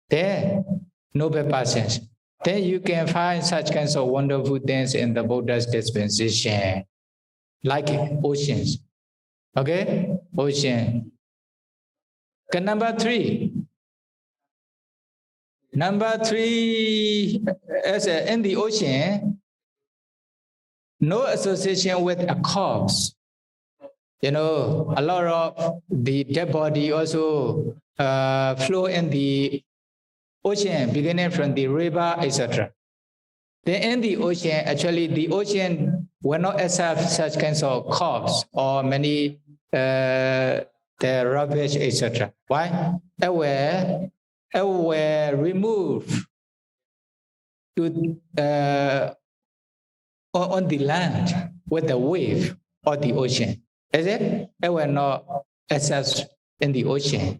Then, noble persons. Then you can find such kinds of wonderful things in the Buddha's dispensation, like oceans. Okay? Ocean. Okay, number three. Number three, as in the ocean, no association with a corpse. You know, a lot of the dead body also flow in the ocean, beginning from the river, etc. Then in the ocean, actually the ocean will not accept such kinds of corpse or many the rubbish, etc. Why? It will remove to on the land with the wave or the ocean. Is it? It will not access in the ocean.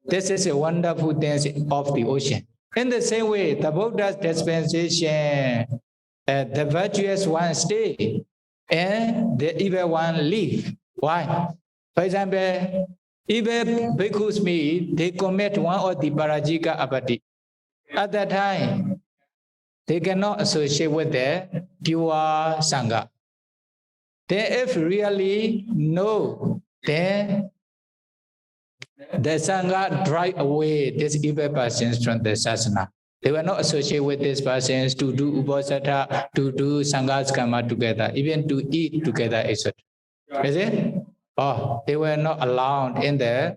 This is a wonderful thing of the ocean. In the same way, the Buddha's dispensation, the virtuous one stay and the evil one leave. Why? For example, evil bhikkhus meet, they commit one or the parajika abadi. At that time, they cannot associate with the pure sangha. Then if really no, then the sangha drive away these evil persons from the sasana. They will not associate with these persons to do upasata, to do sangha's karma together, even to eat together, etc. Is it? Oh, they were not allowed in the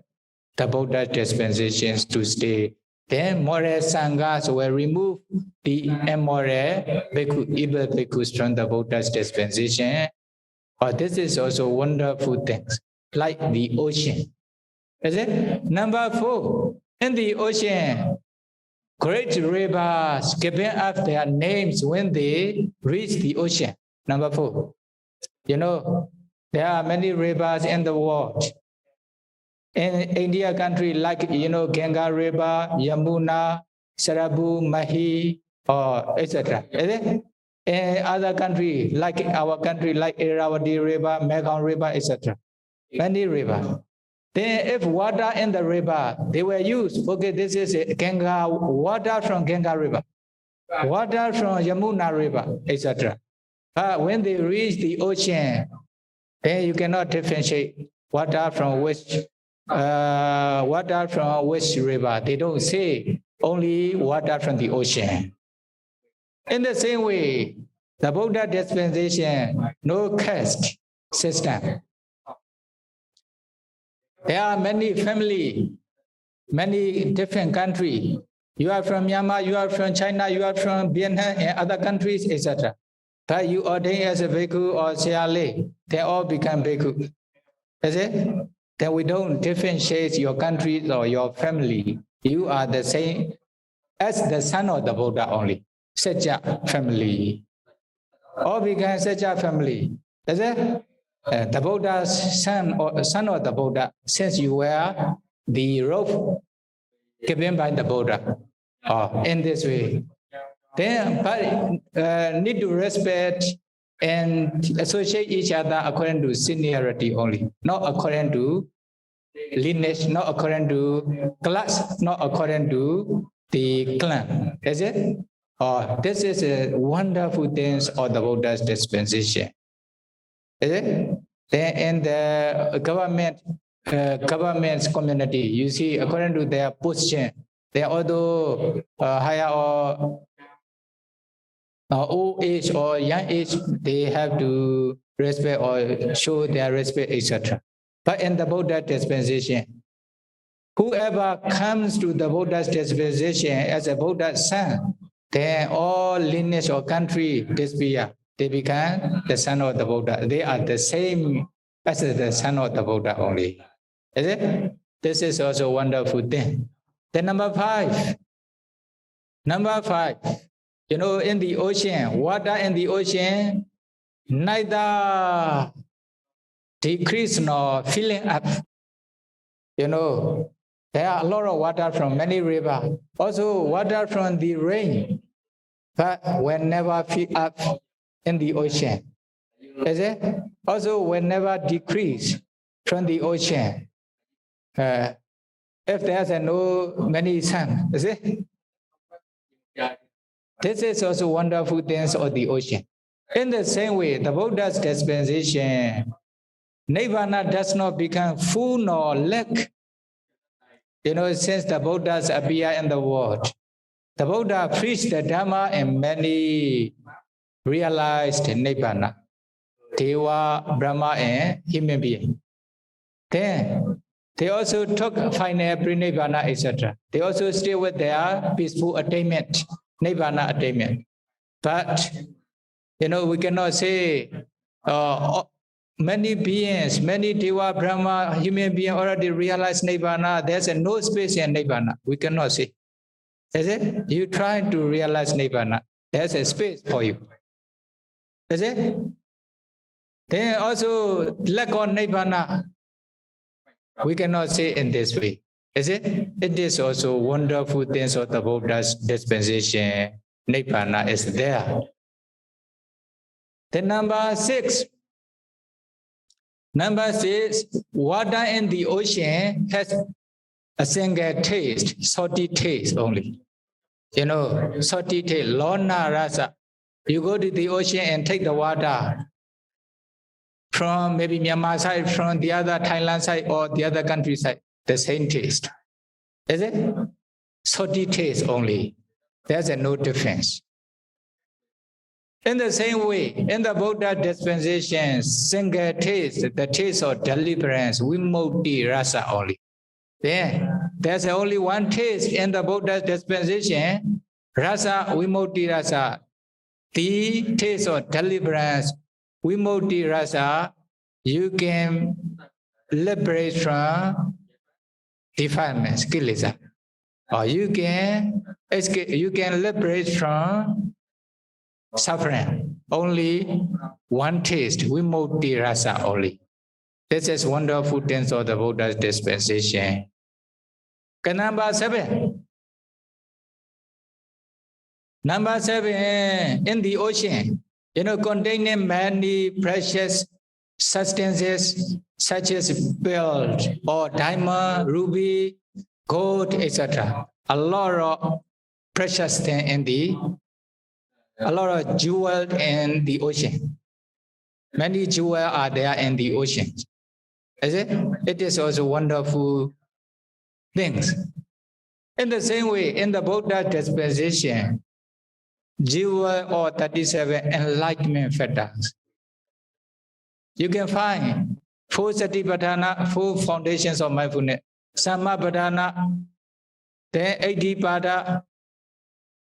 Buddha dispensations to stay. Then moral sanghas will remove the immoral bhikkhu, evil bhikkhus from the Buddha's dispensation. Oh, this is also wonderful things, like the ocean. Is it? Number 4, in the ocean, great rivers giving up their names when they reach the ocean. Number 4. You know, there are many rivers in the world. In India country, like, you know, Ganga River, Yamuna, Sarabu, Mahi, or etc. Is it? In other country, like our country, like Irrawaddy River, Mekong River, etc. Many rivers. Then if water in the river, they were used, okay, this is Ganga, water from Ganga River, water from Yamuna River, etc. But when they reach the ocean, then you cannot differentiate water from which river. They don't say only water from the ocean. In the same way, the Buddha dispensation, no caste system. There are many family, many different countries. You are from Myanmar, you are from China, you are from Vietnam and other countries, etc. But you ordain as a bhikkhu or Siale, they all become bhikkhu. Is it? Then we don't differentiate your country or your family. You are the same as the son of the Buddha only. Sajja family. All become Sajja family. Is it? The Buddha's son of the Buddha, since you were the robe given by the Buddha, in this way. Then, but need to respect and associate each other according to seniority only, not according to lineage, not according to class, not according to the clan. Is it? This is a wonderful thing of the Buddha's dispensation. Is it? Then in the government's community, you see, according to their position, they are although higher or old age or young age, they have to respect or show their respect, etc. But in the Buddha dispensation, whoever comes to the Buddha's dispensation as a Buddha's son, then all lineage or country disappear. They become the son of the Buddha. They are the same as the son of the Buddha only. Is it? This is also a wonderful thing. Then number 5. You know, in the ocean, water in the ocean, neither decrease nor filling up. You know, there are a lot of water from many rivers. Also, water from the rain, but will never fill up in the ocean. Is it? Also, will never decrease from the ocean. If there's no many sun, is it? This is also wonderful things of the ocean. In the same way, the Buddha's dispensation, Nibbana does not become full nor lack. You know, since the Buddhas appear in the world, the Buddha preached the Dhamma and many realized Nibbana, Deva, Brahma, and human being. Then they also took final pre-Nibbana, etc. They also stay with their peaceful attainment, Nibbana attainment. But, you know, we cannot say many beings, many Deva, Brahma, human beings already realized Nibbana. There's no space in Nibbana. We cannot say. Is it? You try to realize Nibbana. There's a space for you. Is it? Then also lack of Nibbana. We cannot say in this way. Is it? It is also wonderful things of the Buddha's dispensation. Nibbana is there. Then number 6. Number 6, water in the ocean has a single taste, salty taste only. You know, salty taste, lona rasa. You go to the ocean and take the water from maybe Myanmar side, from the other Thailand side, or the other country side, the same taste. Is it? Salty taste only. There's no difference. In the same way, in the Buddha dispensation, single taste, the taste of deliverance, vimukti rasa only. Then there's only one taste in the Buddha dispensation, rasa, vimukti rasa. The taste of deliverance, vimukti rasa, you can liberate from defilements, kilesa. Or you can escape, you can liberate from suffering. Only one taste, vimukti rasa only. This is wonderful things of the Buddha's dispensation. Number 7. Number 7, in the ocean, you know, containing many precious substances such as pearl or diamond, ruby, gold, etc. A lot of precious things in the, a lot of jewels in the ocean. Many jewels are there in the ocean. Is it? It is also wonderful things. In the same way, in the Buddha dispensation, jewel or 37 enlightenment factors. You can find 4 satipatthana, 4 foundations of mindfulness. Sammapadana, then Adhipada,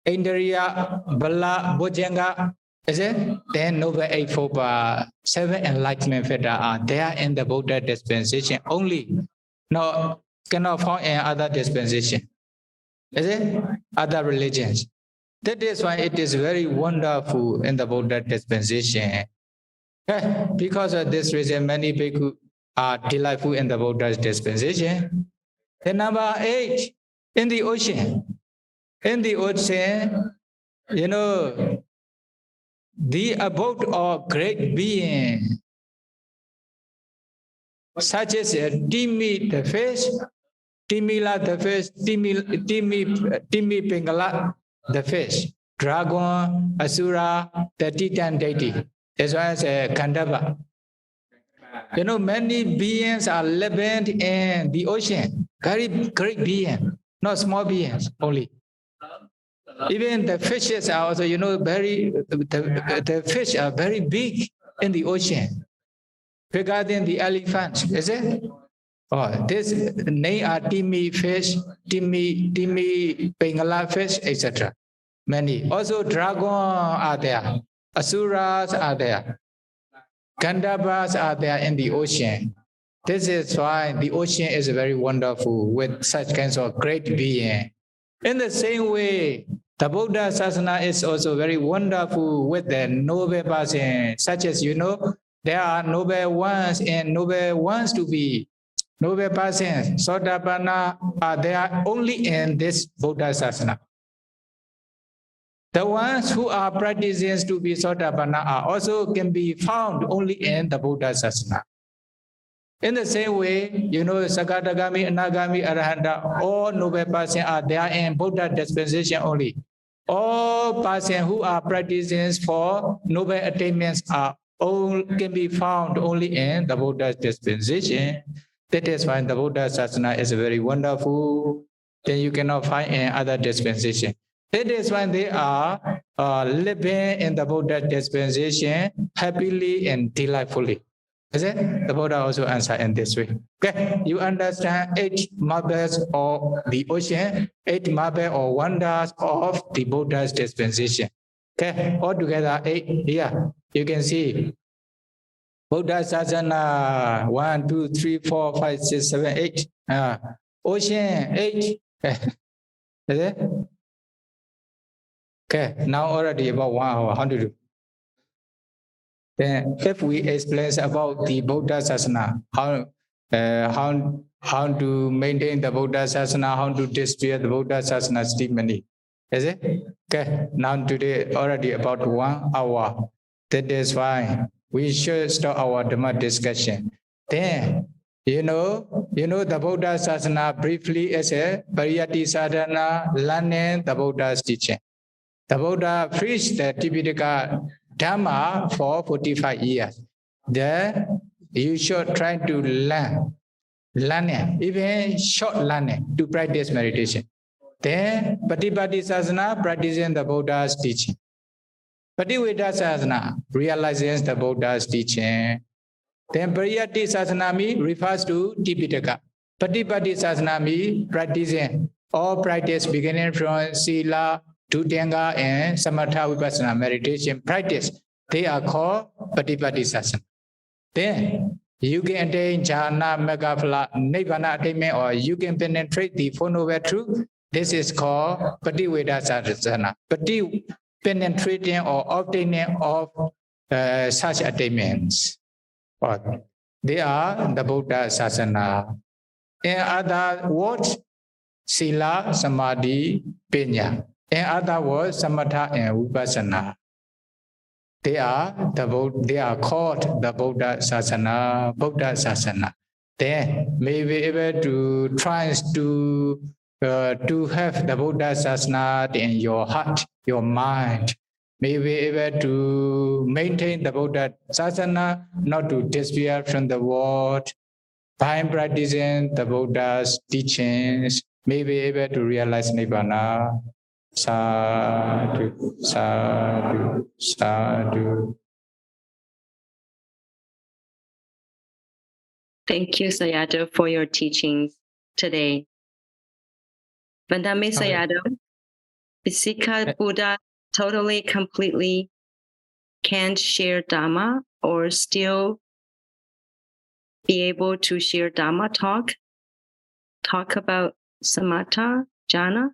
Indriya, Bala, Bojjhanga, is it? Then Noble Eightfold Path, 7 enlightenment factors are there in the Buddha dispensation only. No, cannot find in other dispensation. Is it? Other religions. That is why it is very wonderful in the Buddha dispensation. Because of this reason, many people are delightful in the Buddha's dispensation. Then number 8, in the ocean. In the ocean, you know, the abode of great being, such as Timi the fish, Timila the fish, Timi Pingala the fish, dragon, Asura, the Titan deity, as well as Kandava. You know, many beings are living in the ocean, very great beings, not small beings only. Even the fishes are also, you know, the fish are very big in the ocean, bigger than the elephants, is it? Oh, this name are Timi fish, Timi Bengala fish, etc. Many. Also dragon are there, Asuras are there, Gandharvas are there in the ocean. This is why the ocean is very wonderful with such kinds of great being. In the same way, The Buddha Sasana is also very wonderful with the noble person, such as there are noble ones and noble ones to be. Noble persons, Sotapanna, they are only in this Buddha Sasana. The ones who are practicing to be Sotapanna also can be found only in the Buddha Sasana. In the same way, Sakadagami, Anagami, Arahanta, all noble persons are there in Buddha dispensation only. All persons who are practicing for noble attainments can be found only in the Buddha dispensation. That is why the Buddha Sasana is very wonderful. Then you cannot find in other dispensation. That is why they are living in the Buddha dispensation happily and delightfully. Is it? The Buddha also answered in this way. Okay, you understand 8 marvels of the ocean, 8 marvels or wonders of the Buddha's dispensation. Okay, altogether 8 here. You can see Buddha Sasana 1, 2, 3, 4, 5, 6, 7, 8. Ocean 8. Is it? Okay, now already about 1 hour. How to do? Then if we explain about the Buddha Sasana, how to maintain the Buddha Sasana, how to display the Buddha Sasana testimony. Is it? Okay, now today already about 1 hour. That is why we should start our Dhamma discussion. Then, the Buddha Sasana briefly is a Pariyati Sadhana, learning the Buddha's teaching. The Buddha preached the Tipitaka Dhamma for 45 years. Then you should try to learn it, even short learning, to practice meditation. Then Patipatti Sasana, practicing the Buddha's teaching. Pativedha Sasana, realizing the Buddha's teaching. Then Pariyatti Sasanami refers to Tipitaka. Patipatti Sasanami, practicing all practice beginning from Sila, Dhutanga, and Samatha Vipassana meditation practice. They are called Patipatti Sasana. Then you can attain Jhana, Megaphala, Nibbana attainment, or you can penetrate the Four Noble Truth. This is called Pativedha Sasana. Penetrating or obtaining of such attainments. They are the Buddha Sasana. In other words, Sila, Samadhi, Panya. In other words, Samatha and Vipassana. They are called the Buddha Sasana. Buddha Sasana. Then may be able to try to have the Buddha Sasana in your heart, your mind. May be able to maintain the Buddha Sasana, not to disappear from the world. By practicing the Buddha's teachings, may be able to realize Nibbana. Sadhu, sadhu, sadhu. Thank you, Sayadaw, for your teachings today. Vandame Sayadaw, Visika Buddha totally, completely can't share Dhamma or still be able to share Dhamma talk about Samatha, Jhana?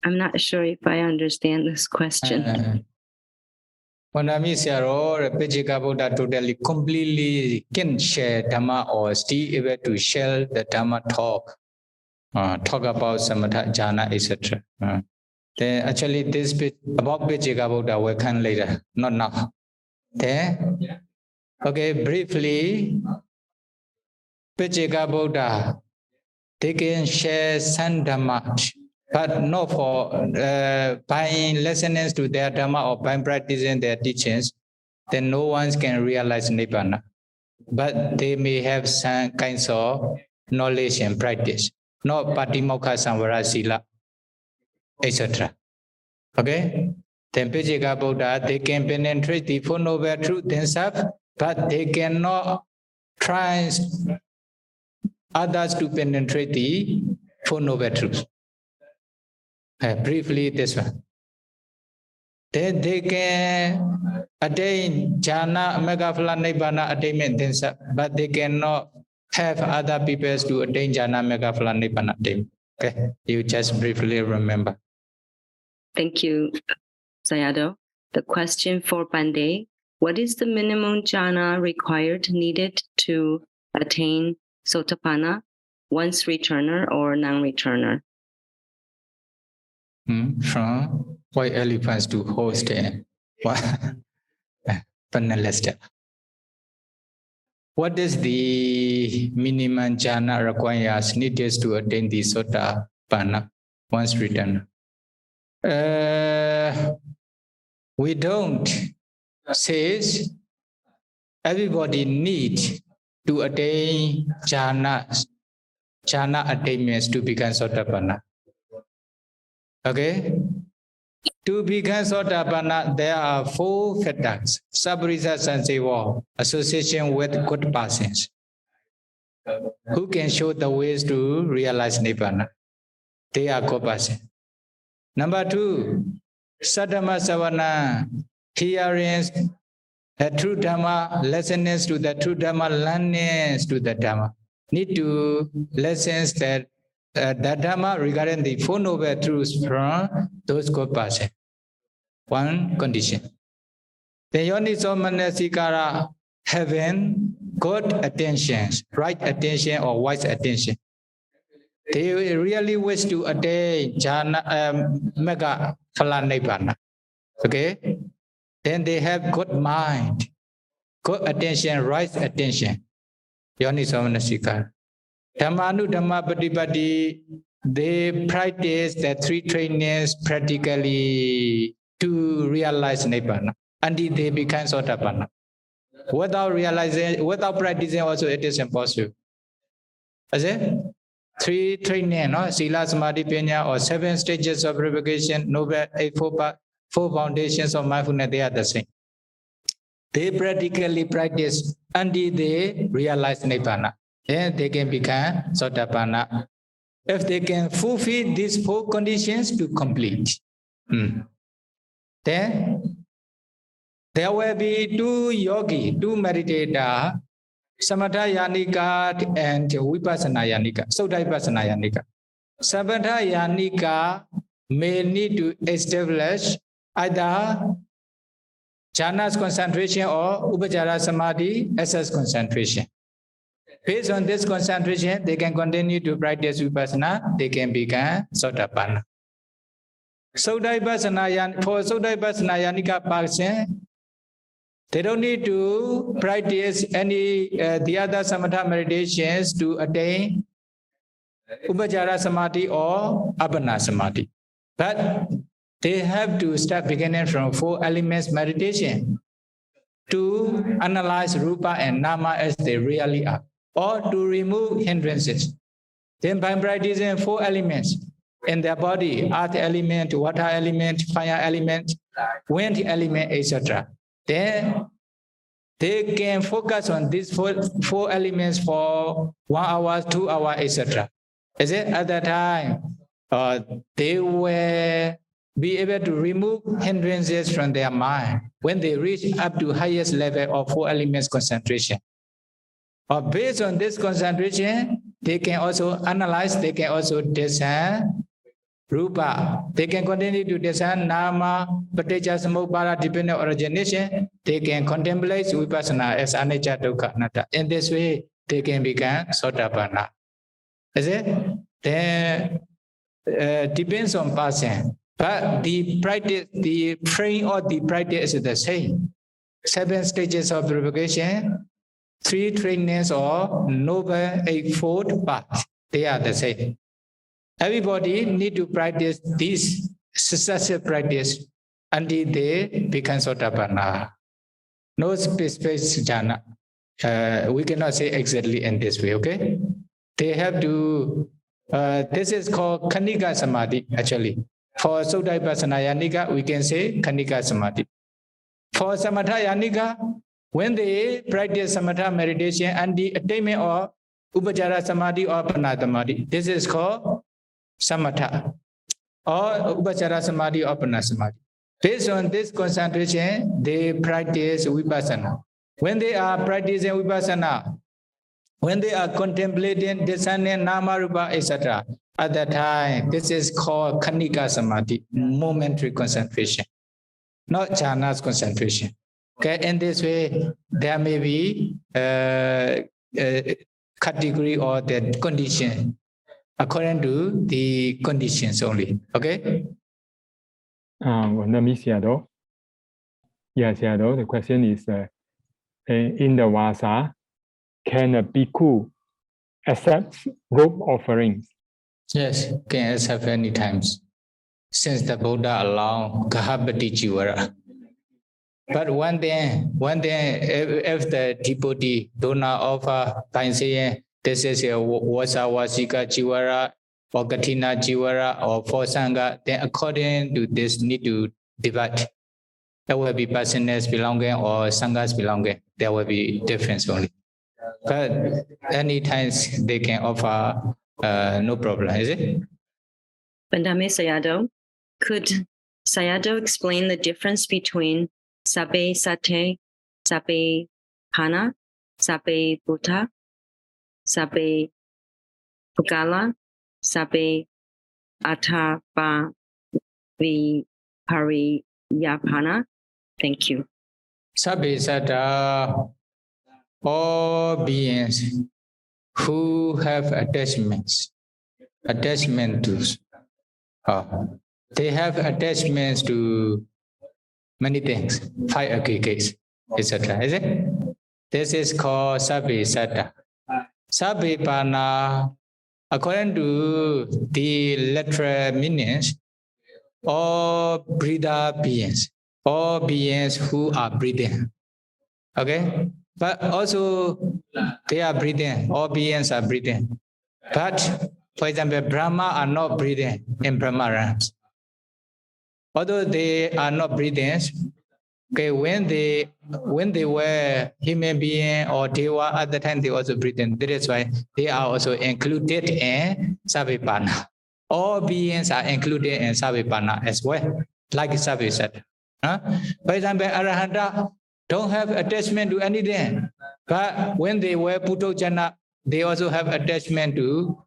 I'm not sure if I understand this question. Vandame Sayadaw, Pejika Buddha totally, completely can share Dhamma or still able to share the Dhamma talk about Samatha, Jhana, etc. Then actually this bit about Pejika Buddha will come later, not now. Then, okay, briefly, Pejika Buddha, they can share some Dhamma, but not for by listening to their Dhamma or by practicing their teachings, then no one can realize Nibbana. But they may have some kinds of knowledge and practice, not Patimokkha Samvara Sila, etc. Okay? Then Pejika Buddha, they can penetrate the Four Noble Truth themselves, but they cannot try others to penetrate the Four Noble Truths. Briefly, this one. Then they can attain Jhana, Megaphala, Nibbana attainment themselves, but they cannot have other people to attain Jhana, Megaphala, Nibbana attainment. Okay, you just briefly remember. Thank you, Sayadaw. The question for Pandey: what is the minimum jhana needed to attain Sotapanna, once returner or non-returner? From white elephants to host panelist. What is the minimum jhana required needed to attain the Sotapanna, once returner? We don't say everybody needs to attain jhana attainments to become Sotapanna. Okay? To become Sotapanna, there are 4 factors. Sabrisa Sansewa, association with good persons, who can show the ways to realize Nibbana. They are good persons. Number 2, Sadhama Savana, hearing the true Dhamma, lessons to the true Dhamma, learnings to the Dhamma. Need to lessons that the Dhamma regarding the 4 noble truths from those good persons. One condition. The Yoniso Manasikara having good attention, right attention or wise attention. They really wish to attain jhana, mega phala nibbana. Okay? Then they have good mind, good attention, right attention. Yoniso Manasikara. Dhammanu Dhamma Patipatti, they practice the 3 trainings practically to realize Nibbana until they become Sotapanna. Without realizing, without practicing also it is impossible. Is it? 3 training, no? Sila Samadhi Panya, or 7 stages of purification, noble 4 foundations of mindfulness, they are the same. They practically practice until they realize Nibbana. Then they can become Sotapanna. If they can fulfill these 4 conditions to complete. Then there will be 2 yogi, 2 meditator, Samatha Yanika and Vipassana Yanika, Sutta Vipassana Yanika. Samatha Yanika may need to establish either jhana's concentration or Upachara Samadhi SS concentration. Based on this concentration, they can continue to practice Vipassana, they can become Sotapanna. Sutta Vipassana, for Sutta Vipassana Yanika person, they don't need to practice any the other Samatha meditations to attain Upachara Samadhi or Appana Samadhi. But they have to start beginning from 4 elements meditation to analyze Rupa and Nama as they really are, or to remove hindrances. Then by practicing 4 elements in their body, earth element, water element, fire element, wind element, etc. Then they can focus on these 4 elements for 1 hour, 2 hours, etc. Is it? At that time, they will be able to remove hindrances from their mind when they reach up to highest level of 4 elements concentration. Based on this concentration, they can also analyze, they can also discern Rupa. They can continue to discern Nama, Paticca Samuppada, dependent origination. They can contemplate Vipassana as Anicca, Dukkha, Anatta. In this way, they can become Sotapanna. Is it? Then depends on person. But the practice, the frame of the practice is the same. 7 stages of purification, 3 trainings or noble 8-fold path. They are the same. Everybody need to practice this successive practice until they become Sotapanna. No specific jhana. We cannot say exactly in this way, okay? They have to, this is called Khanika Samadhi, actually. For Sutta Vipassana Yanika, we can say Khanika Samadhi. For Samatha Yanika, when they practice Samatha meditation and the attainment of Upachara Samadhi or Appana Samadhi, this is called Samatha or Upachara Samadhi or Appana Samadhi. Based on this concentration, they practice Vipassana. When they are practicing Vipassana, when they are contemplating, discerning Nama Rupa, etc., At that time, this is called Khanika Samadhi, momentary concentration, not jhana's concentration. Okay, in this way, there may be a category or the condition according to the conditions only. Okay. Yes, the question is in the Vasa, can a bhikkhu accept robe offerings? Yes, can accept any times. Since the Buddha allowed Gahabati Jivara. But one day, if the devotee do not offer by saying this is a Vasavasika Jivara or Katina Jivara or for Sangha, then according to this need to divide. There will be personas belonging or Sanghas belonging. There will be difference only. But any times they can offer no problem, is it? Bandame Sayadaw, could Sayadaw explain the difference between Sabbe Sate, Sabbe Hana, Sabbe Bhuta, Sabbe Pugala, Sabbe Atapa Vipariyapana? Thank you. Sabbe Sata, all beings who have attachment to, they have attachments to many things, 5 aggregates, etc. Is it? This is called Sabbe Sata. Sabbe Pana, according to the literal meanings, all breather beings, all beings who are breathing. Okay? But also they are breathing, all beings are breathing. But for example, Brahma are not breathing in Brahma realms. Although they are not breathing, okay, when they were human being or Deva, at the time they also breathing. That is why they are also included in Sabbepana. All beings are included in Sabbepana as well, like Sabbe said. For example, Arahanta don't have attachment to anything. But when they were Puthojana, they also have attachment to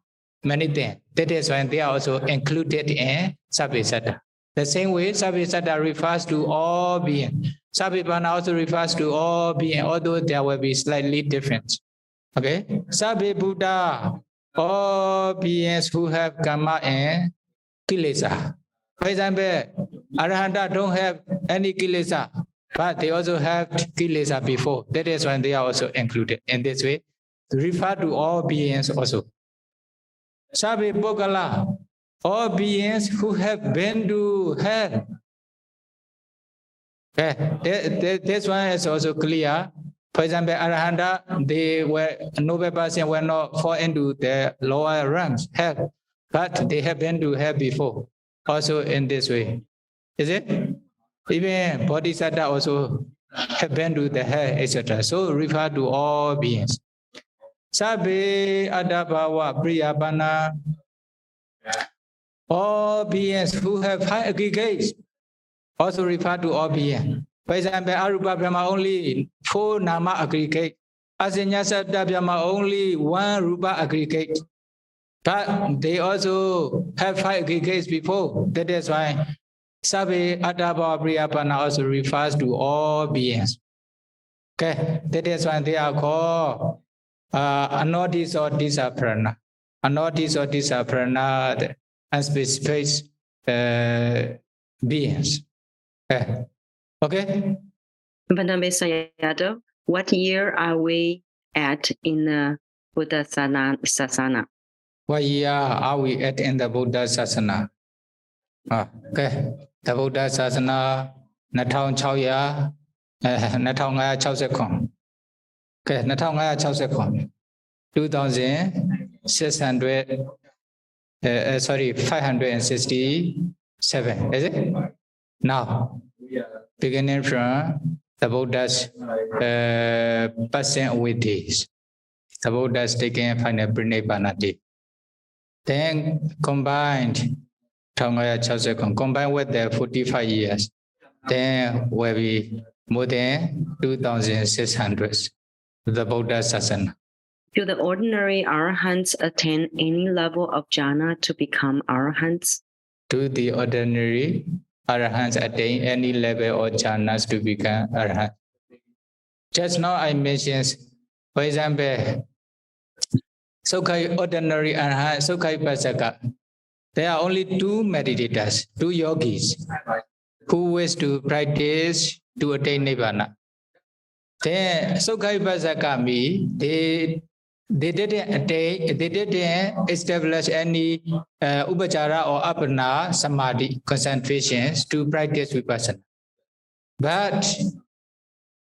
many things. That is why they are also included in Sabbesata. The same way, Sabbesata refers to all beings. Sabbepana also refers to all beings, although there will be slightly different. Okay? Sabbe Buddha, all beings who have karma and kilesa. For example, Arahanta don't have any kilesa, but they also have kilesa before. That is when they are also included. In this way, refer to all beings also. Sabbe Pogala, all beings who have been to hell. Okay. This one is also clear. For example, Arahanta, they were noble person were not fall into the lower ranks, hell, but they have been to hell before. Also in this way. Is it? Even Bodhisattva also have been to the hell, etc. So refer to all beings. Sabbe Adabhava Priyapana, all beings who have high aggregates, also refer to all beings. For example, Arupa Brahma only 4 Nama aggregate. Asinyasata Brahma only 1 Rupa aggregate. But they also have 5 aggregates before. That is why Sabbe Adabhava Priyapana also refers to all beings. Okay, that is why they are called anodis or disaprana. Anodis or disaprana, the unspecified beings. Okay. Bandame Sayadaw, what year are we at in the Buddhasa? What year are we at in the Buddha Sasana? Okay. The Buddha Sasana 2600 2560. Okay, 2560. 2600 567, is it? Now, beginning from the Buddha's passing away days. The Buddha's taking final Pranipana day. Then combined with the 45 years, then will be more than 2600, the Buddha Sasana. Do the ordinary arahants attain any level of jhana to become arahants? Do the ordinary arahants attain any level of jhanas to become arahant? Just now I mentioned, for example, Sokhai ordinary arahant, Sokhai Pasaka. There are only two meditators, two yogis, who wish to practice to attain nibbana. Then Sokhai Pasaka me, they didn't attain, they didn't establish any upachara or apana samadhi concentrations to practice vipassana. But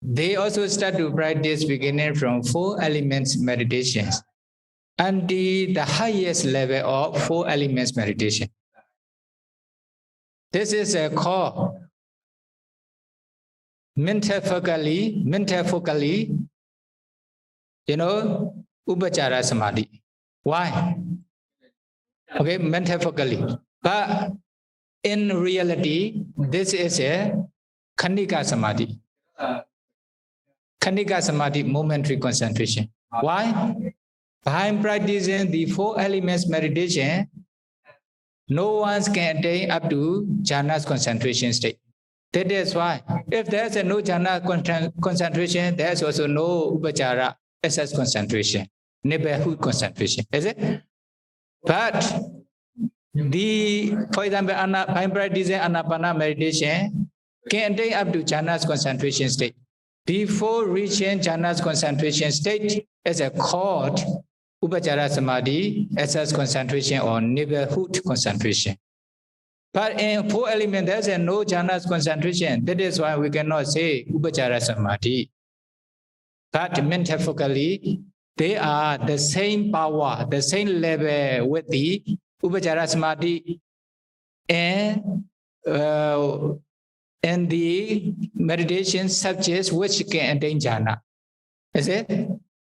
they also start to practice beginning from 4 elements meditations until the highest level of 4 elements meditation. This is a call metaphorically, upachara samadhi. Why? Okay, metaphorically. But in reality, this is a khanika samadhi. Khanika samadhi, momentary concentration. Why? By practicing the 4 elements meditation, no one can attain up to jhana's concentration state. That is why, if there's no jhana concentration, there's also no upachara excess concentration, neighborhood concentration, is it? But for example, by practicing anapana meditation, can attain up to jhana's concentration state. Before reaching jhana's concentration state, is called upachara samadhi, excess concentration or neighborhood concentration. But in 4 elements, there's no jhana's concentration. That is why we cannot say upachara samadhi. But metaphorically, they are the same power, the same level with the upachara samadhi and the meditation subjects which can attain jhana. Is it?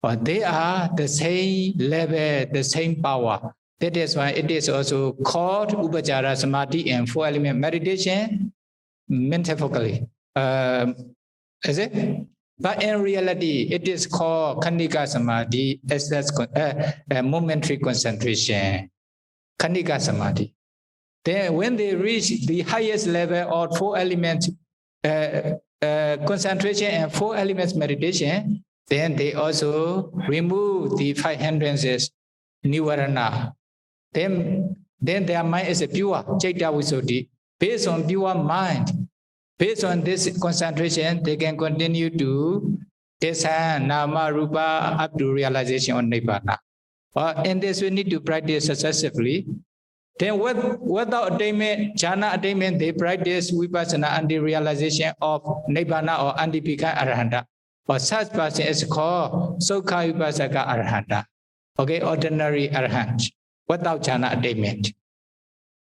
But they are the same level, the same power. That is why it is also called upachara samadhi and 4 element meditation metaphorically. Is it? But in reality, it is called khanika samadhi, momentary concentration. Khanika samadhi. Then when they reach the highest level of 4 elements concentration and 4 elements meditation, then they also remove the 5 hindrances, nivarana. Then their mind is pure, chaita visuddhi. Based on pure mind, based on this concentration, they can continue to descend nama rupa up to realization of nibbana. In this, we need to practice successively. Then without attainment, jhana attainment, they practice vipassana and the realization of nibbana or andipika arahanta. Or such person is called sokha vipasaka arahanta. Okay, ordinary arahant, without jhana attainment.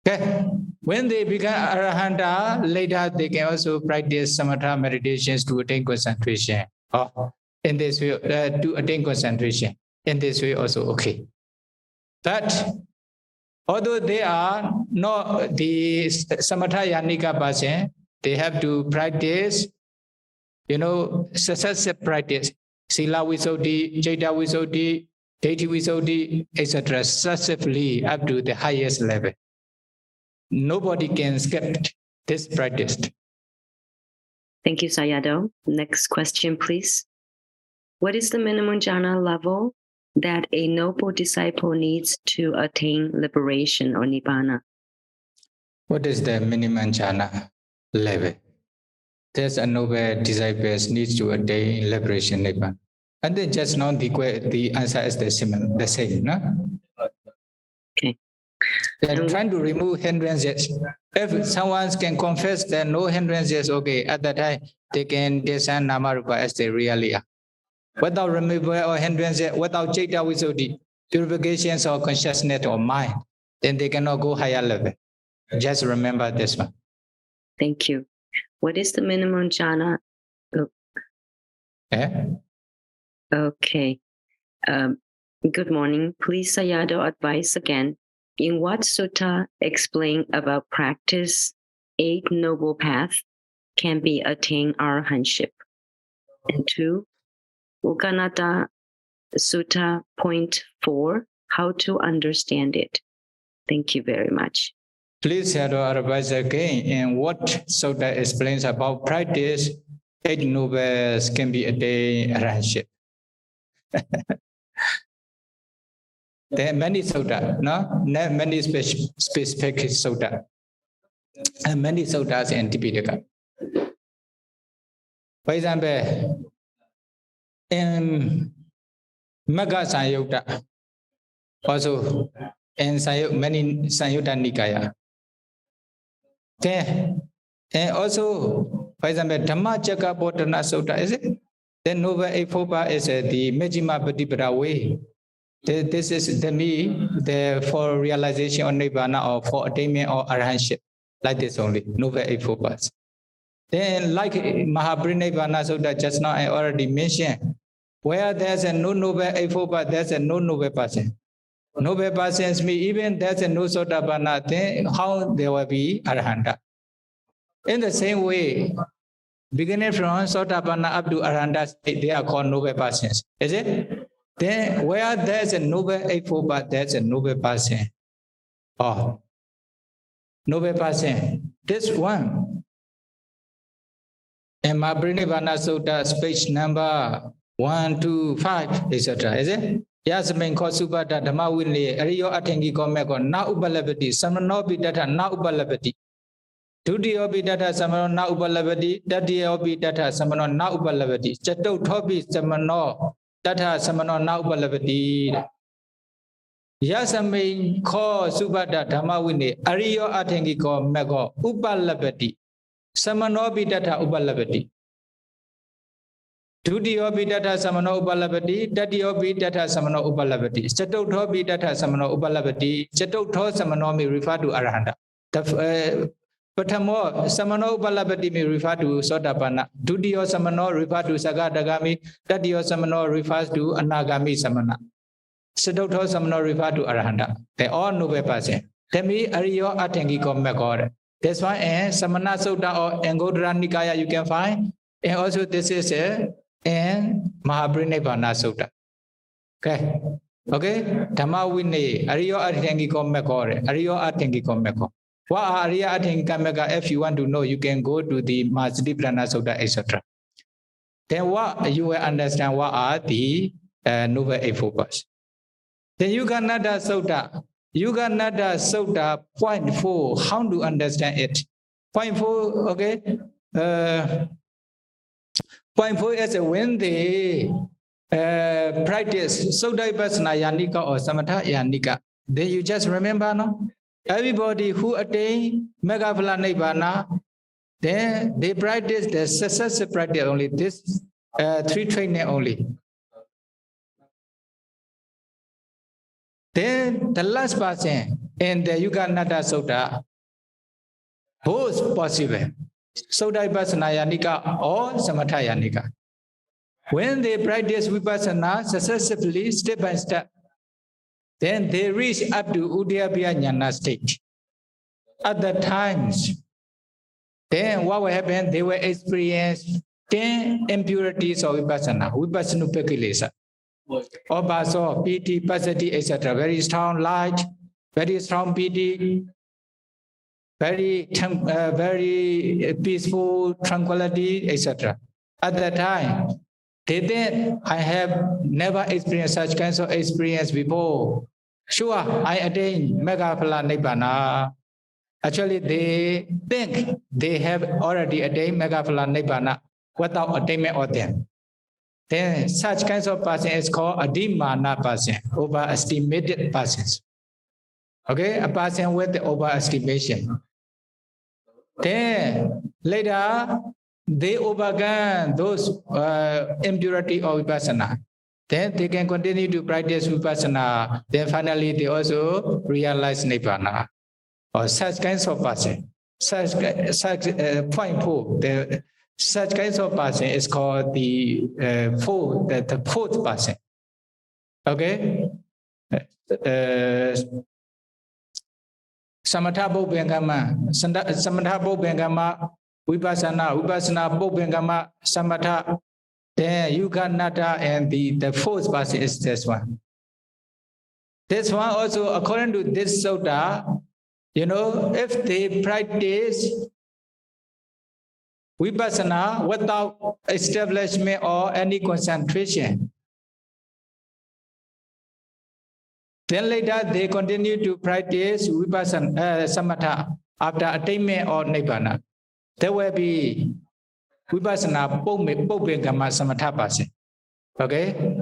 Okay, when they become arahanta, later they can also practice samatha meditations to attain concentration. In this way, to attain concentration. In this way also okay. But although they are not the samatha yanika person, they have to practice, successive practice, sila visuddhi, chaita visuddhi, deity visuddhi, etc., successively up to the highest level. Nobody can skip this practice. Thank you, Sayadaw. Next question, please. What is the minimum jhana level that a noble disciple needs to attain liberation or nibbana? What is the minimum jhana level? There's a noble disciple needs to attain liberation nibbana. And then just now the answer is the same, no? Okay. They're trying to remove hindrances. If someone can confess that no hindrances, okay, at that time they can descend namarupa as they really are. Without removal or hindrances, without chaita visuddhi, purifications of consciousness or mind, then they cannot go higher level. Just remember this one. Thank you. What is the minimum jhana? Okay. Good morning. Please, Sayadaw, advise again. In what sutta explain about practice 8 noble paths can be attained arahantship? And 2, Uganata Sutta point 4, how to understand it. Thank you very much. Please have to advise again in what Sutta explains about practice. 8 nobles can be attained arahantship. There are many Sutta, no? Many specific Sutta. And many Suttas in Tipitaka. For example, in Magga Sanyutta, also in many Sanyutta Nikaya. Then, and also, for example, Dhammacakkappavattana Sutta, is it? Then Noble Eightfold is the Majjhima Patipada way. This is the for realization of Nibbana or for attainment of Arahantship. Like this only, Noble Eightfold. Then, like Mahaparinibbana Sutta, just now I already mentioned, where there's a no Noble Eightfold, there's a no noble person. Noble persons mean even there's a no Sotapanna, then how there will be Arahanta. In the same way, beginning from Sotapanna up to Arahanta state, they are called noble persons. Is it? Then where there's a Noble Eightfold, there's a noble person. Oh, noble person. This one. And Mahaparinibbana Sutta, page number 1, 2, 5, etc. Is it? Yasmin Kosubata Dhamawini, Ariyo Atengi Komeko, Na Upalabati, Samanobi Data, Na Upalabati. Tudiobi Data, Samano, Na Upalabati, Dadiobi Data, Samano, Na Upalabati, Chato Tobi, Samano, Data, Samano, Na Upalabati. Yasmin Kosubata Dhamawini, Ariyo Atengi Komeko, Upalabati, Samanobi Data, Upalabati. Tudiobi data samano upalabati, dadiobi data samano upalabati, chatothobi data samano upalabati, chatotho samano may refer to Arahanta. Patamo samano upalabati may refer to Sotapanna, Dudio samano refer to Sagadagami, dadio samano refers to Anagami samana. Chatotho samano refer to Arahanta. They all noble person. Temi Ariyo Atengi Komekore. That's why in Samana Sutta or Angodara Nikaya you can find. And also this is and Mahaparinibbana Sutta. Okay. Okay. Dhamma Vinaya. Ariyo Atengi Komekore. Ariyo Atengi Komeko. What are Ariyo Atengi Komeka? If you want to know, you can go to the Mahasiddhipana Sutta, etc. Then what you will understand what are the Noble Eightfold. Then Yuganada Sutta. Yuganada Sutta, point 4. How to understand it? Point 4, okay. Point 4 is when they practice Sutta Vipassana Yanika or Samatha Yanika. Then you just remember, no? Everybody who attain Megaphala Nibbana, then they practice the successive practice only, this 3 training only. Then the last person in the Yuganada Sutta, both possible. Sutta Vipassana Yanika or Samatha Yanika. When they practice Vipassana successively, step by step, then they reach up to Uddiyabhya Jnana state. At the times, then what will happen? They will experience 10 impurities of Vipassana, Vipassana Pekilesa. Obaso, piti, pasati, etc. Very strong light, very strong piti, very peaceful tranquility, etc. At that time, then I have never experienced such kinds of experience before. Sure, I attained Megaphala Nibbana. Actually, they think they have already attained Megaphala Nibbana without attainment of them. Then such kinds of person is called adimana person, overestimated persons. Okay, a person with the overestimation. Then later they overcome those impurity of Vipassana. Then they can continue to practice Vipassana. Then finally they also realize Nibbana. Or such kinds of person. Such point 4. Such kinds of person is called the fourth person. Okay? Samatha Bhubengama, Samatha Bhubengama, Vipassana, Vipassana Bhubengama, Samatha, Then Yuganata and the fourth person is this one. This one also, according to this sutta, if they practice vipassana without establishment or any concentration, then later they continue to practice vipassana samatha after attainment or nibbana. There will be vipassana Pubbingama samatha person. Okay?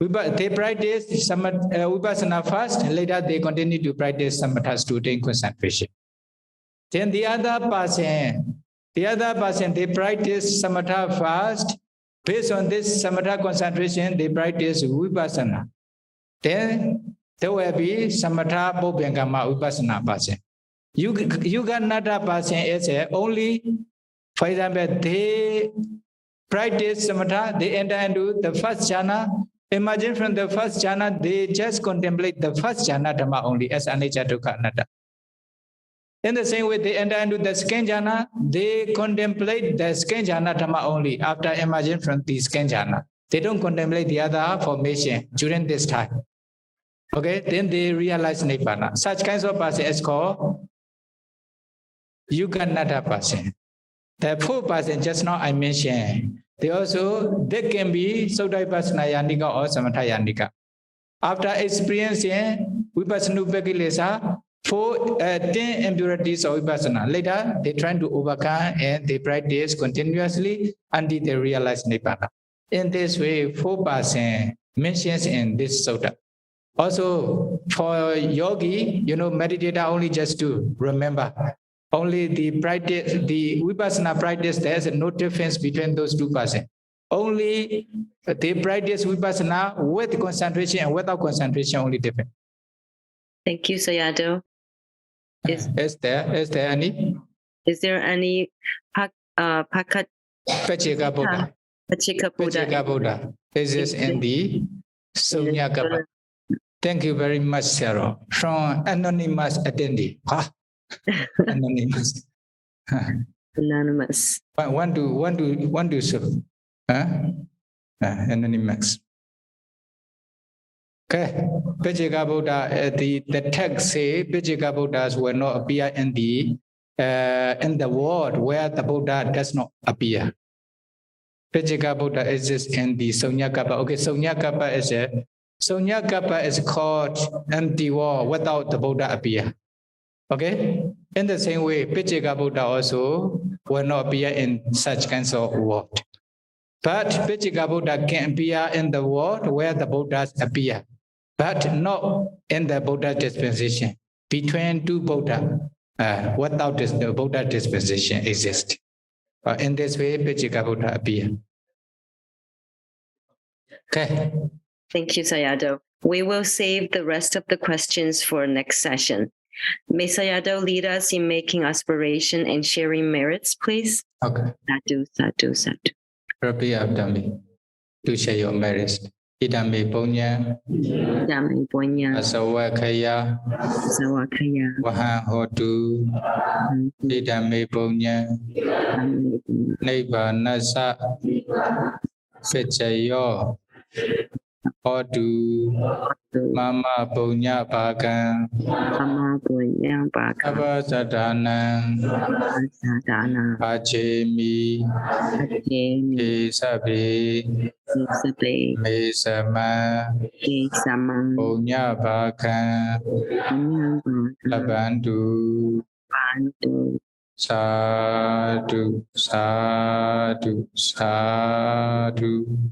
They practice vipassana first, later they continue to practice samatha to attain concentration. Then the other person, they practice samatha first. Based on this samatha concentration, they practice vipassana. Then there will be samatha Pubbingama vipassana person. Yuganata person is only, for example, they practice samatha, they enter into the first jhana. Imagine from the first jhana, they just contemplate the first jhana dhamma only as anicca dukkha anatta. In the same way, they enter into the second jhana, they contemplate the second jhana dhamma only after emerging from the second jhana. They don't contemplate the other formation during this time. Okay, then they realize nibbana. Such kinds of person is called Yuganata person. The fourth person just now I mentioned, they can be Sutta Vipassana Yandika or Samatha Yandika. After experiencing Vipassana Upakilesa, 10 impurities of Vipassana, later they try to overcome and they practice continuously until they realize Nibbana. In this way, 4% mentions in this Sutta. Also, for yogi, meditator only just to remember. Only the practice, the vipassana practice, there's no difference between those two persons. Only they practice vipassana with concentration and without concentration, only different. Thank you, Sayadaw. Is there any? Is there any Pakat Pachika Buddha? Pachika Buddha. This is in the Sunyakapa. Thank you very much, Sarah. From anonymous attendee. Anonymous. Anonymous. Want to serve. Anonymous. Okay. Pachika Buddha, the text say Pachika Buddhas will not appear in the world where the Buddha does not appear. Pachika Buddha exists in the Sunyakapa. Okay, Sunyakapa is called empty world without the Buddha appear. Okay? In the same way, Pachika Buddha also will not appear in such kinds of world. But Pachika Buddha can appear in the world where the Buddhas appear, but not in the Buddha dispensation. Between two Buddha, without the Buddha dispensation exist. In this way, Pachika Buddha appear. Okay. Thank you, Sayadaw. We will save the rest of the questions for next session. May Sayadaw lead us in making aspiration and sharing merits, please. Okay. Sadhu, sadhu, sadhu. Rabbi Abdami, to share your merits. Idame Ponya, Idame Ponya, Asawakaya, Waha Hotu, Idame Ponya, Neighbor Nasa, Pechayo, Hotu, Mama Ponya Bagan, Abba Sadana, Pachemi, Isabi, Mesama, Ponya Bagan, Labandu, Sadhu, sadhu, sadhu.